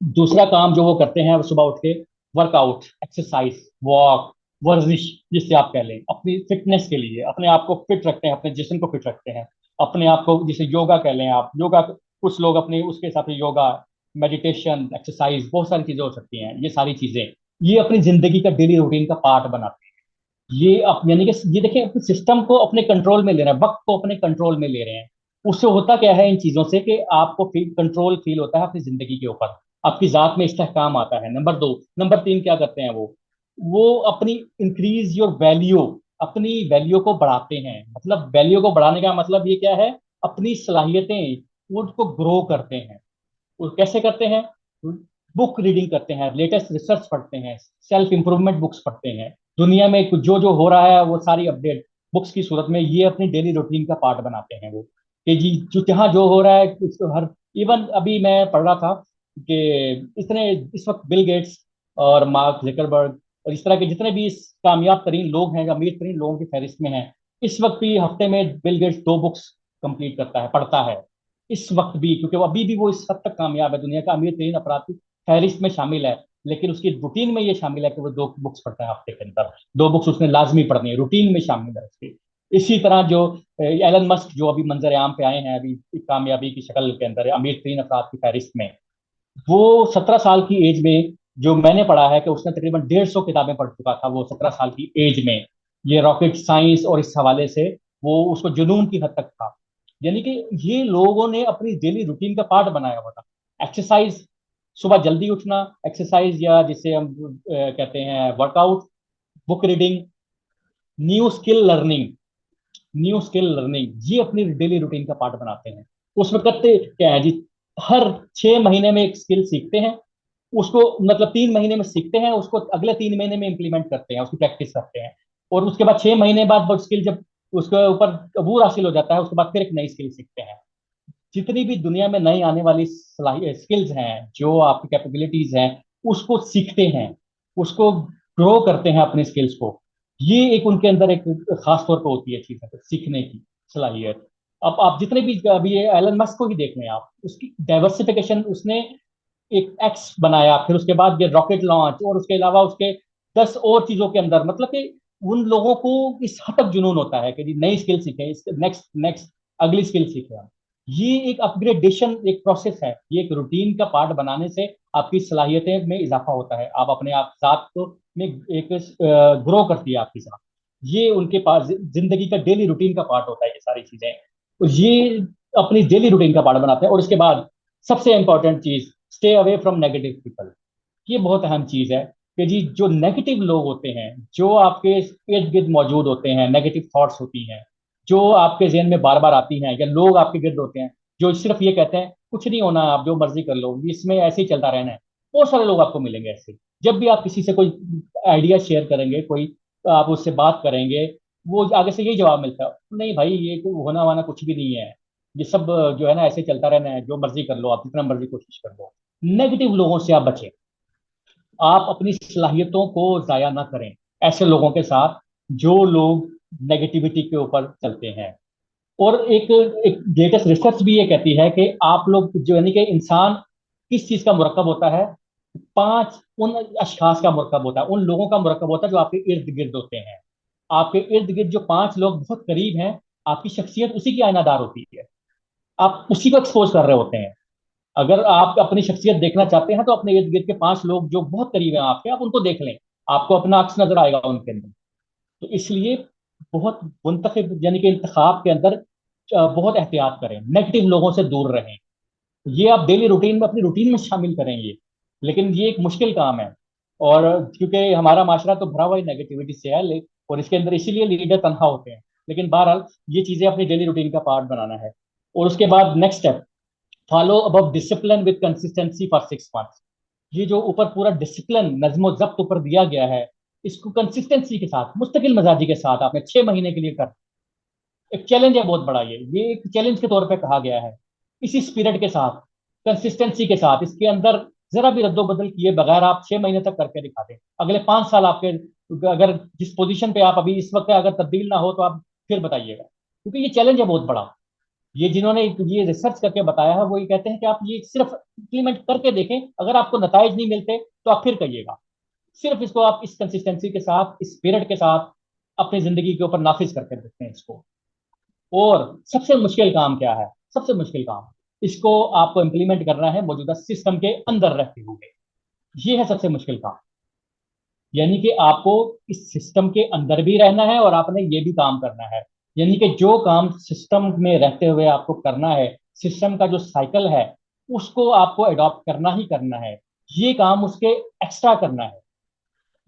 दूसरा काम जो वो करते हैं, वो सुबह उठ के वर्कआउट, एक्सरसाइज, वॉक, वर्जिश, जिससे आप कह लें अपनी फिटनेस के लिए, अपने आप को फिट रखते हैं, अपने जिस्म को फिट रखते हैं, अपने आप को, जिसे योगा कह लें आप, योगा, कुछ लोग अपने उसके हिसाब से योगा, मेडिटेशन, एक्सरसाइज, बहुत सारी चीजें हो सकती हैं, ये सारी चीजें ये अपनी जिंदगी का डेली रूटीन का पार्ट बनाते हैं। ये यानी कि ये देखिए, अपने सिस्टम को अपने कंट्रोल में ले रहे हैं, वक्त को अपने कंट्रोल में ले रहे हैं। उससे होता क्या है इन चीजों से कि आपको कंट्रोल फील होता है अपनी जिंदगी के ऊपर, आपकी जात में इस्तेहकाम आता है। नंबर 2, नंबर 3 क्या करते हैं वो अपनी इंक्रीज योर वैल्यू, अपनी वैल्यू को बढ़ाते हैं। मतलब वैल्यू को बढ़ाने का मतलब ये क्या है, अपनी सलाहियतें उनको ग्रो करते हैं। वो कैसे करते हैं, बुक रीडिंग करते हैं, लेटेस्ट रिसर्च पढ़ते हैं, सेल्फ इंप्रूवमेंट बुक्स पढ़ते हैं, दुनिया में जो जो हो रहा है वो सारी अपडेट बुक्स की सूरत में ये अपनी डेली रूटीन का पार्ट बनाते हैं वो, कि जी जो जहाँ जो हो रहा है उसको हर, इवन अभी मैं पढ़ रहा था कि इतने इस वक्त बिल गेट्स और मार्क जकरबर्ग और इस तरह के जितने भी इस कामयाब तरीन लोग हैं, अमीर तरीन लोगों की फहरिस्त में हैं, इस वक्त भी हफ्ते में बिल गेट्स 2 बुक्स कंप्लीट करता है, पढ़ता है, इस वक्त भी, क्योंकि वो अभी भी वो इस हद तक कामयाब है, दुनिया का अमीर तरीन अफराद की फहरिस्त में शामिल है, लेकिन उसकी रूटीन में ये शामिल है कि वो 2 बुक्स पढ़ता है हफ्ते के अंदर। 2 बुक्स उसने लाजमी पढ़नी है, रूटीन में शामिल है उसकी। इसी तरह जो एलन मस्क जो अभी मंजर आम पे आए हैं अभी कामयाबी की शक्ल के अंदर अमीर तरीन अफराद की फहरिस्त में, वो 17 साल की एज में, जो मैंने पढ़ा है कि उसने तकरीबन 150 किताबें पढ़ चुका था वो 17 साल की एज में, ये रॉकेट साइंस और इस हवाले से वो उसको जुनून की हद तक था। यानी कि ये लोगों ने अपनी डेली रूटीन का पार्ट बनाया हुआ था। एक्सरसाइज, सुबह जल्दी उठना, एक्सरसाइज या जिसे हम कहते हैं workout, book reading, new skill learning, ये अपनी डेली रूटीन का पार्ट बनाते हैं। उसमें करते क्या है जी, हर 6 महीने में एक स्किल सीखते हैं, उसको मतलब 3 महीने में सीखते हैं, उसको अगले 3 महीने में इम्प्लीमेंट करते हैं, उसकी प्रैक्टिस करते हैं। और उसके बाद 6 महीने बाद वो स्किल जब उसके ऊपर अबूर हासिल हो जाता है, उसके बाद फिर एक नई स्किल सीखते हैं। जितनी भी दुनिया में नई आने वाली स्किल्स हैं, जो आपकी कैपेबिलिटीज हैं, उसको सीखते हैं, उसको ग्रो करते हैं अपनी स्किल्स को। ये एक उनके अंदर एक खास तौर पर होती है चीज है, सीखने की सलाहियत। अब आप जितने भी अभी ये एलन मस्क को ही देख लें आप, उसकी डाइवर्सिफिकेशन, उसने एक एक्स बनाया, फिर उसके बाद ये रॉकेट लॉन्च, और उसके अलावा उसके 10 और चीजों के अंदर, मतलब कि उन लोगों को इस हद तक जुनून होता है कि जी नई स्किल सीखें, नेक्स्ट नेक्स्ट अगली स्किल सीखें हम। ये एक अपग्रेडेशन, एक प्रोसेस है, ये एक रूटीन का पार्ट बनाने से आपकी सलाहियतें में इजाफा होता है, आप अपने आप जात को में एक ग्रो करती है आपकी जात। ये उनके पास जिंदगी का डेली रूटीन का पार्ट होता है ये सारी चीजें, तो ये अपनी डेली रूटीन का पार्ट बनाते हैं। और उसके बाद सबसे इंपॉर्टेंट चीज, stay away from negative people. ये बहुत अहम चीज है कि जी जो नेगेटिव लोग होते हैं, जो आपके इर्द गिर्द मौजूद होते हैं, नेगेटिव थॉट्स होती हैं, जो आपके जहन में बार बार आती हैं, या लोग आपके गिर्द होते हैं जो सिर्फ ये कहते हैं कुछ नहीं होना, आप जो मर्जी कर लो, इसमें ऐसे ही चलता रहना है। बहुत सारे लोग आपको मिलेंगे ऐसे। जब भी आप किसी से कोई आइडिया शेयर करेंगे, कोई आप उससे बात करेंगे, वो आगे से यही जवाब मिलता है, नहीं भाई ये कोई होना वाना कुछ भी नहीं है, ये सब जो है ना ऐसे चलता रहना है, जो मर्जी कर लो, आप जितना मर्जी कोशिश कर लो। नेगेटिव लोगों से आप बचें, आप अपनी सलाहियतों को जाया ना करें ऐसे लोगों के साथ जो लोग नेगेटिविटी के ऊपर चलते हैं। और एक एक लेटेस्ट रिसर्च भी ये कहती है कि आप लोग जो यानी कि इंसान किस चीज का मुरक्कब होता है, 5 उन अशखास का मुरक्कब होता है, उन लोगों का मुरक्कब होता है जो आपके इर्द गिर्द होते हैं। आपके इर्द गिर्द जो 5 लोग बहुत करीब हैं, आपकी शख्सियत उसी की आईनादार होती है, आप उसी को एक्सपोज कर रहे होते हैं। अगर आप अपनी शख्सियत देखना चाहते हैं तो अपने इर्द गिर्द के 5 लोग जो बहुत करीब हैं आपके, आप उनको देख लें, आपको अपना अक्स नजर आएगा उनके अंदर। तो इसलिए बहुत मुंतखब यानी कि इंतखाब के अंदर बहुत एहतियात करें, नेगेटिव लोगों से दूर रहें। ये आप डेली रूटीन में अपनी रूटीन में शामिल करेंगे, लेकिन ये एक मुश्किल काम है। और क्योंकि हमारा माशरा तो भरा हुआ ही नेगेटिविटी से है, और इसके अंदर इसीलिए लीडर तनहा होते हैं। लेकिन बहरहाल ये चीजें अपनी डेली रूटीन का पार्ट बनाना है। और उसके बाद next step, follow about discipline with consistency for 6 months. ये जो ऊपर पूरा डिसिप्लिन नज्म जब्त ऊपर दिया गया है, इसको कंसिस्टेंसी के साथ, मुस्तकिल मजाजी के साथ आपने 6 महीने के लिए कर। एक चैलेंज है बहुत बड़ा, ये एक चैलेंज के तौर पे कहा गया है। इसी स्पिरिट के साथ, कंसिस्टेंसी के साथ, इसके अंदर जरा भी रद्दोबदल किए बगैर आप 6 महीने तक करके दिखा दें, अगले 5 साल आपके, अगर जिस पोजीशन पे आप अभी इस वक्त है, अगर तब्दील ना हो तो आप फिर बताइएगा, क्योंकि ये चैलेंज है बहुत बड़ा। ये जिन्होंने ये रिसर्च करके बताया है वो ये कहते हैं कि आप ये सिर्फ इम्प्लीमेंट करके देखें, अगर आपको नताइज नहीं मिलते तो आप फिर करिएगा। सिर्फ इसको आप इस कंसिस्टेंसी के साथ, इस स्पिरिट के साथ अपनी जिंदगी के ऊपर नाफिज करके देखते हैं इसको। और सबसे मुश्किल काम क्या है? सबसे मुश्किल काम, इसको आपको इम्प्लीमेंट करना है मौजूदा सिस्टम के अंदर रहते हुए। ये है सबसे मुश्किल काम। यानी कि आपको इस सिस्टम के अंदर भी रहना है और आपने ये भी काम करना है। यानी कि जो काम सिस्टम में रहते हुए आपको करना है, सिस्टम का जो साइकिल है उसको आपको अडॉप्ट करना ही करना है। ये काम उसके एक्स्ट्रा करना है।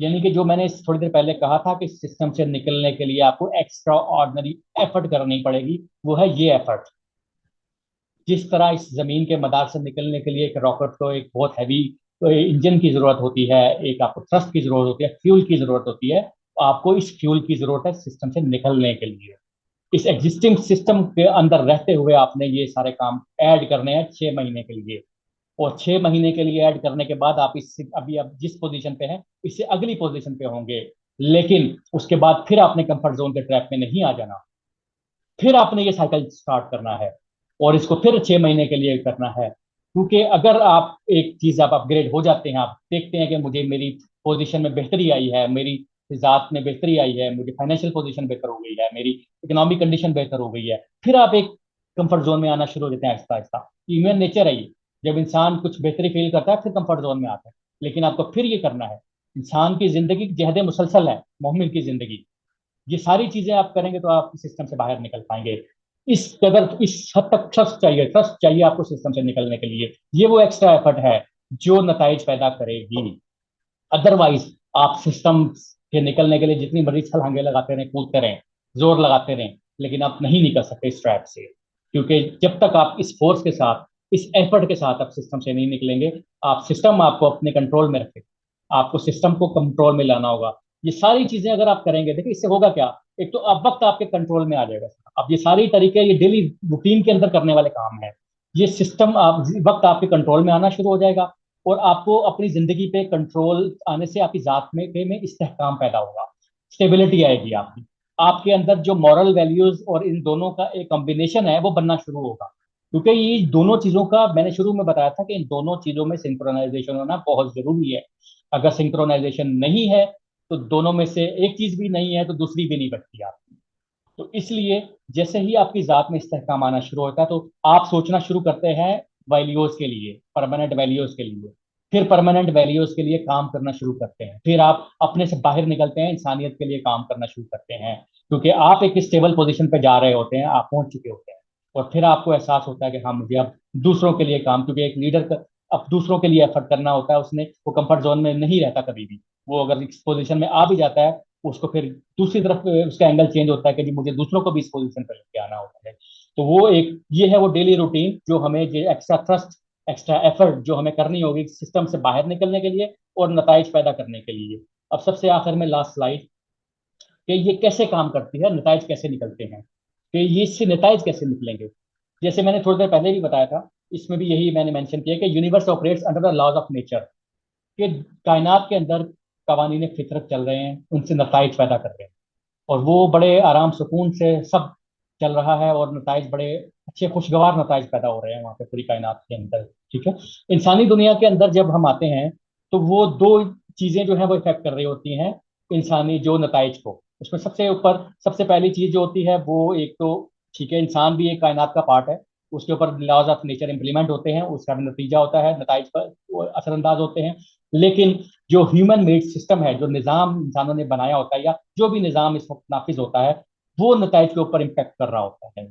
यानी कि जो मैंने थोड़ी देर पहले कहा था कि सिस्टम से निकलने के लिए आपको एक्स्ट्रा ऑर्डनरी एफर्ट करनी पड़ेगी, वो है ये एफर्ट। जिस तरह इस जमीन के मदार से निकलने के लिए एक रॉकेट को एक बहुत हैवी इंजन की जरूरत होती है, एक आपको थ्रस्ट की जरूरत होती है, फ्यूल की जरूरत होती है, आपको इस फ्यूल की जरूरत है सिस्टम से निकलने के लिए। इस एग्जिस्टिंग सिस्टम के अंदर रहते हुए आपने ये सारे काम ऐड करने हैं 6 महीने के लिए। और 6 महीने के लिए ऐड करने के बाद आप इससे अभी आप जिस पोजीशन पे हैं इससे अगली पोजीशन पे होंगे। लेकिन उसके बाद फिर आपने कंफर्ट जोन के ट्रैप में नहीं आ जाना, फिर आपने ये साइकिल स्टार्ट करना है और इसको फिर 6 महीने के लिए करना है। क्योंकि अगर आप एक चीज आप अपग्रेड हो जाते हैं, आप देखते हैं कि मुझे मेरी पोजीशन में बेहतरी आई है, मेरी जात में बेहतरी आई है, मुझे फाइनेंशियल पोजीशन बेहतर हो गई है, मेरी इकोनॉमिक कंडीशन बेहतर हो गई है, फिर आप एक कंफर्ट जोन में आना शुरू हो जाते हैं आहिस्ता आहिस्ता। ह्यूमन नेचर है ये। जब इंसान कुछ बेहतरी फील करता है फिर कंफर्ट जोन में आता है। लेकिन आपको फिर ये करना है। इंसान की जिंदगी जहद मुसलसल है, मोमिन की जिंदगी। ये सारी चीजें आप करेंगे तो आप सिस्टम से बाहर निकल पाएंगे। इस कदर इस हद तक ट्रस्ट चाहिए आपको सिस्टम से निकलने के लिए। ये वो एक्स्ट्रा एफर्ट है जो नताइज पैदा करेगी। अदरवाइज आप सिस्टम से निकलने के लिए जितनी मर्जी छलांगे लगाते रहें, कूदते रहें, जोर लगाते रहें, लेकिन आप नहीं निकल सकते इस ट्रैप से। क्योंकि जब तक आप इस फोर्स के साथ, इस एफर्ट के साथ आप सिस्टम से नहीं निकलेंगे, आप सिस्टम आपको अपने कंट्रोल में रखे, आपको सिस्टम को कंट्रोल में लाना होगा। ये सारी चीजें अगर आप करेंगे, देखिए इससे होगा क्या। एक तो अब वक्त आपके कंट्रोल में आ जाएगा। अब ये सारी तरीके, ये डेली रूटीन के अंदर करने वाले काम है। ये सिस्टम आप वक्त आपके कंट्रोल में आना शुरू हो जाएगा। और आपको अपनी जिंदगी पे कंट्रोल आने से आपकी जात में इस्तेहकाम पैदा होगा, स्टेबिलिटी आएगी आपकी। आपके अंदर जो मॉरल वैल्यूज और इन दोनों का एक कॉम्बिनेशन है वो बनना शुरू होगा। क्योंकि ये दोनों चीजों का मैंने शुरू में बताया था कि इन दोनों चीजों में सिंक्रोनाइजेशन होना बहुत जरूरी है। अगर सिंक्रोनाइजेशन नहीं है तो दोनों में से एक चीज भी नहीं है तो दूसरी भी नहीं बचती आपकी। तो इसलिए जैसे ही आपकी जात में इस्तेहकाम आना शुरू होता है तो आप सोचना शुरू करते हैं वैल्यूज के लिए, परमानेंट वैल्यूज के लिए। फिर परमानेंट वैल्यूज के लिए काम करना शुरू करते हैं। फिर आप अपने से बाहर निकलते हैं, इंसानियत के लिए काम करना शुरू करते हैं। क्योंकि आप एक स्टेबल पोजीशन पे जा रहे होते हैं, आप पहुंच चुके होते हैं। और फिर आपको एहसास होता है कि हाँ, मुझे अब दूसरों के लिए काम, क्योंकि एक लीडर का अब दूसरों के लिए एफर्ट करना होता है, उसने वो कंफर्ट जोन में नहीं रहता कभी भी। वो अगर इस पोजीशन में आ भी जाता है, उसको फिर दूसरी तरफ उसका एंगल चेंज होता है कि जी मुझे दूसरों को भी इस पोजीशन पर लेके आना होता है। तो वो एक ये है वो डेली रूटीन जो हमें एक्स्ट्रा थ्रस्ट, एक्स्ट्रा एफर्ट जो हमें करनी होगी सिस्टम से बाहर निकलने के लिए और नताइज पैदा करने के लिए। अब सबसे आखिर में लास्ट स्लाइड, कि ये कैसे काम करती है, नताइज कैसे निकलते हैं, कि ये इससे नताइज कैसे निकलेंगे। जैसे मैंने थोड़ी देर पहले भी बताया था, इसमें भी यही मैंने मेंशन किया कि universe operates under the laws of nature, कि कायनात के अंदर कवानीन फितरत चल रहे हैं, उनसे नताइज पैदा कर रहे हैं। और वो बड़े आराम सुकून से सब चल रहा है और नताइज बड़े अच्छे खुशगवार नताइज पैदा हो रहे हैं वहाँ पे पूरी कायनात के अंदर। ठीक है। इंसानी दुनिया के अंदर जब हम आते हैं तो वो दो चीजें जो है वो इफेक्ट कर रही होती हैं इंसानी जो नताइज को। उसमें सबसे ऊपर सबसे पहली चीज जो होती है वो एक तो, ठीक है, इंसान भी एक कायनात का पार्ट है, उसके ऊपर लॉज ऑफ नेचर इंप्लीमेंट होते हैं, उसका भी नतीजा होता है, नताइज पर वो असरअंदाज होते हैं। लेकिन जो ह्यूमन मेड सिस्टम है, जो निज़ाम इंसानों ने बनाया होता है या जो भी निज़ाम इस वक्त नाफिज होता है, वो नताइज के ऊपर इम्पेक्ट कर रहा होता है,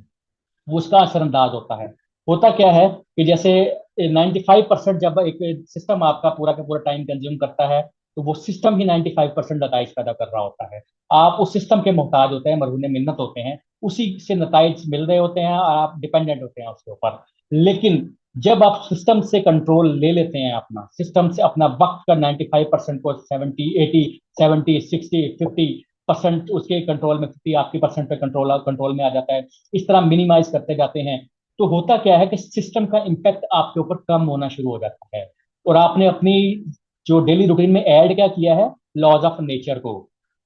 वो उसका असरअंदाज होता है। होता क्या है कि जैसे 95% जब एक सिस्टम आपका पूरा का पूरा टाइम कंज्यूम करता है तो वो सिस्टम ही 95% नताइज पैदा कर रहा होता है। आप उस सिस्टम के मोहताज होते हैं, मरहून मिन्नत होते हैं, उसी से नताइज मिल रहे होते हैं और आप डिपेंडेंट होते हैं उसके ऊपर। लेकिन जब आप सिस्टम से कंट्रोल ले लेते हैं, अपना सिस्टम से अपना वक्त का 95% को 70 80 70 60 50% उसके कंट्रोल में, 50 आपकी परसेंट पे कंट्रोल कंट्रोल में आ जाता है, इस तरह मिनिमाइज करते जाते हैं, तो होता क्या है कि सिस्टम का इम्पैक्ट आपके ऊपर कम होना शुरू हो जाता है। और आपने अपनी जो डेली रूटीन में ऐड क्या किया है, लॉज ऑफ नेचर को।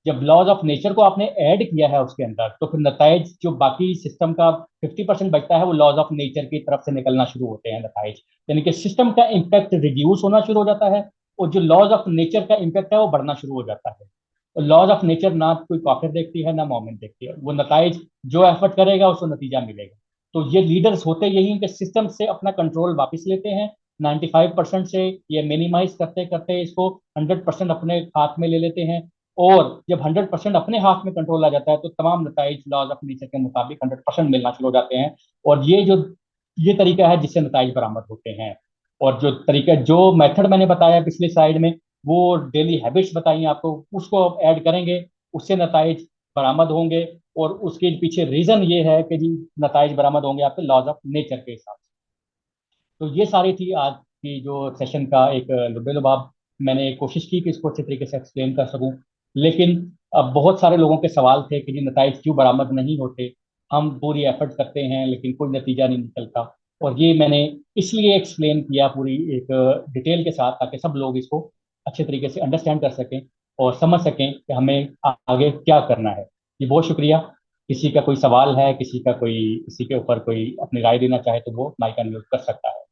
जब लॉज ऑफ नेचर को आपने ऐड किया है उसके अंदर, तो फिर नतज जो बाकी सिस्टम का 50% बचता है वो लॉज ऑफ नेचर की तरफ से निकलना शुरू होते हैं नतज। यानी कि सिस्टम का इम्पैक्ट रिड्यूस होना शुरू हो जाता है और जो लॉज ऑफ नेचर का इम्पैक्ट है वो बढ़ना शुरू हो जाता है। लॉज ऑफ नेचर ना कोई काफिर देखती है ना मोमिन देखती है, वो नतज जो एफर्ट करेगा उसको नतीजा मिलेगा। तो ये लीडर्स होते यही हैं कि सिस्टम से अपना कंट्रोल वापस लेते हैं, 95% से ये मिनिमाइज करते करते इसको 100% अपने हाथ में ले लेते हैं। और जब 100% अपने हाथ में कंट्रोल आ जाता है तो तमाम नतज लॉज ऑफ नेचर के मुताबिक 100% मिलना शुरू हो जाते हैं। और ये तरीका है जिससे नतज बरामद होते हैं। और जो तरीका, जो मेथड मैंने बताया पिछली स्लाइड में, वो डेली हैबिट्स बताई आपको, उसको आप ऐड करेंगे, उससे नतज बरामद होंगे। और उसके पीछे रीजन ये है कि जी नतज बरामद होंगे आपके लॉज ऑफ नेचर के हिसाब से। तो ये सारी थी आज की जो सेशन का एक लुबेलुबाब। मैंने कोशिश की कि इसको अच्छे तरीके से एक्सप्लेन कर सकूं। लेकिन अब बहुत सारे लोगों के सवाल थे कि जी नतज क्यों बरामद नहीं होते, हम पूरी एफर्ट करते हैं लेकिन कोई नतीजा नहीं निकलता। और ये मैंने इसलिए एक्सप्लेन किया पूरी एक डिटेल के साथ, ताकि सब लोग इसको अच्छे तरीके से अंडरस्टैंड कर सकें और समझ सकें कि हमें आगे क्या करना है। जी बहुत शुक्रिया। किसी का कोई सवाल है, किसी के ऊपर कोई अपनी राय देना चाहे तो वो माइक अनम्यूट कर सकता है।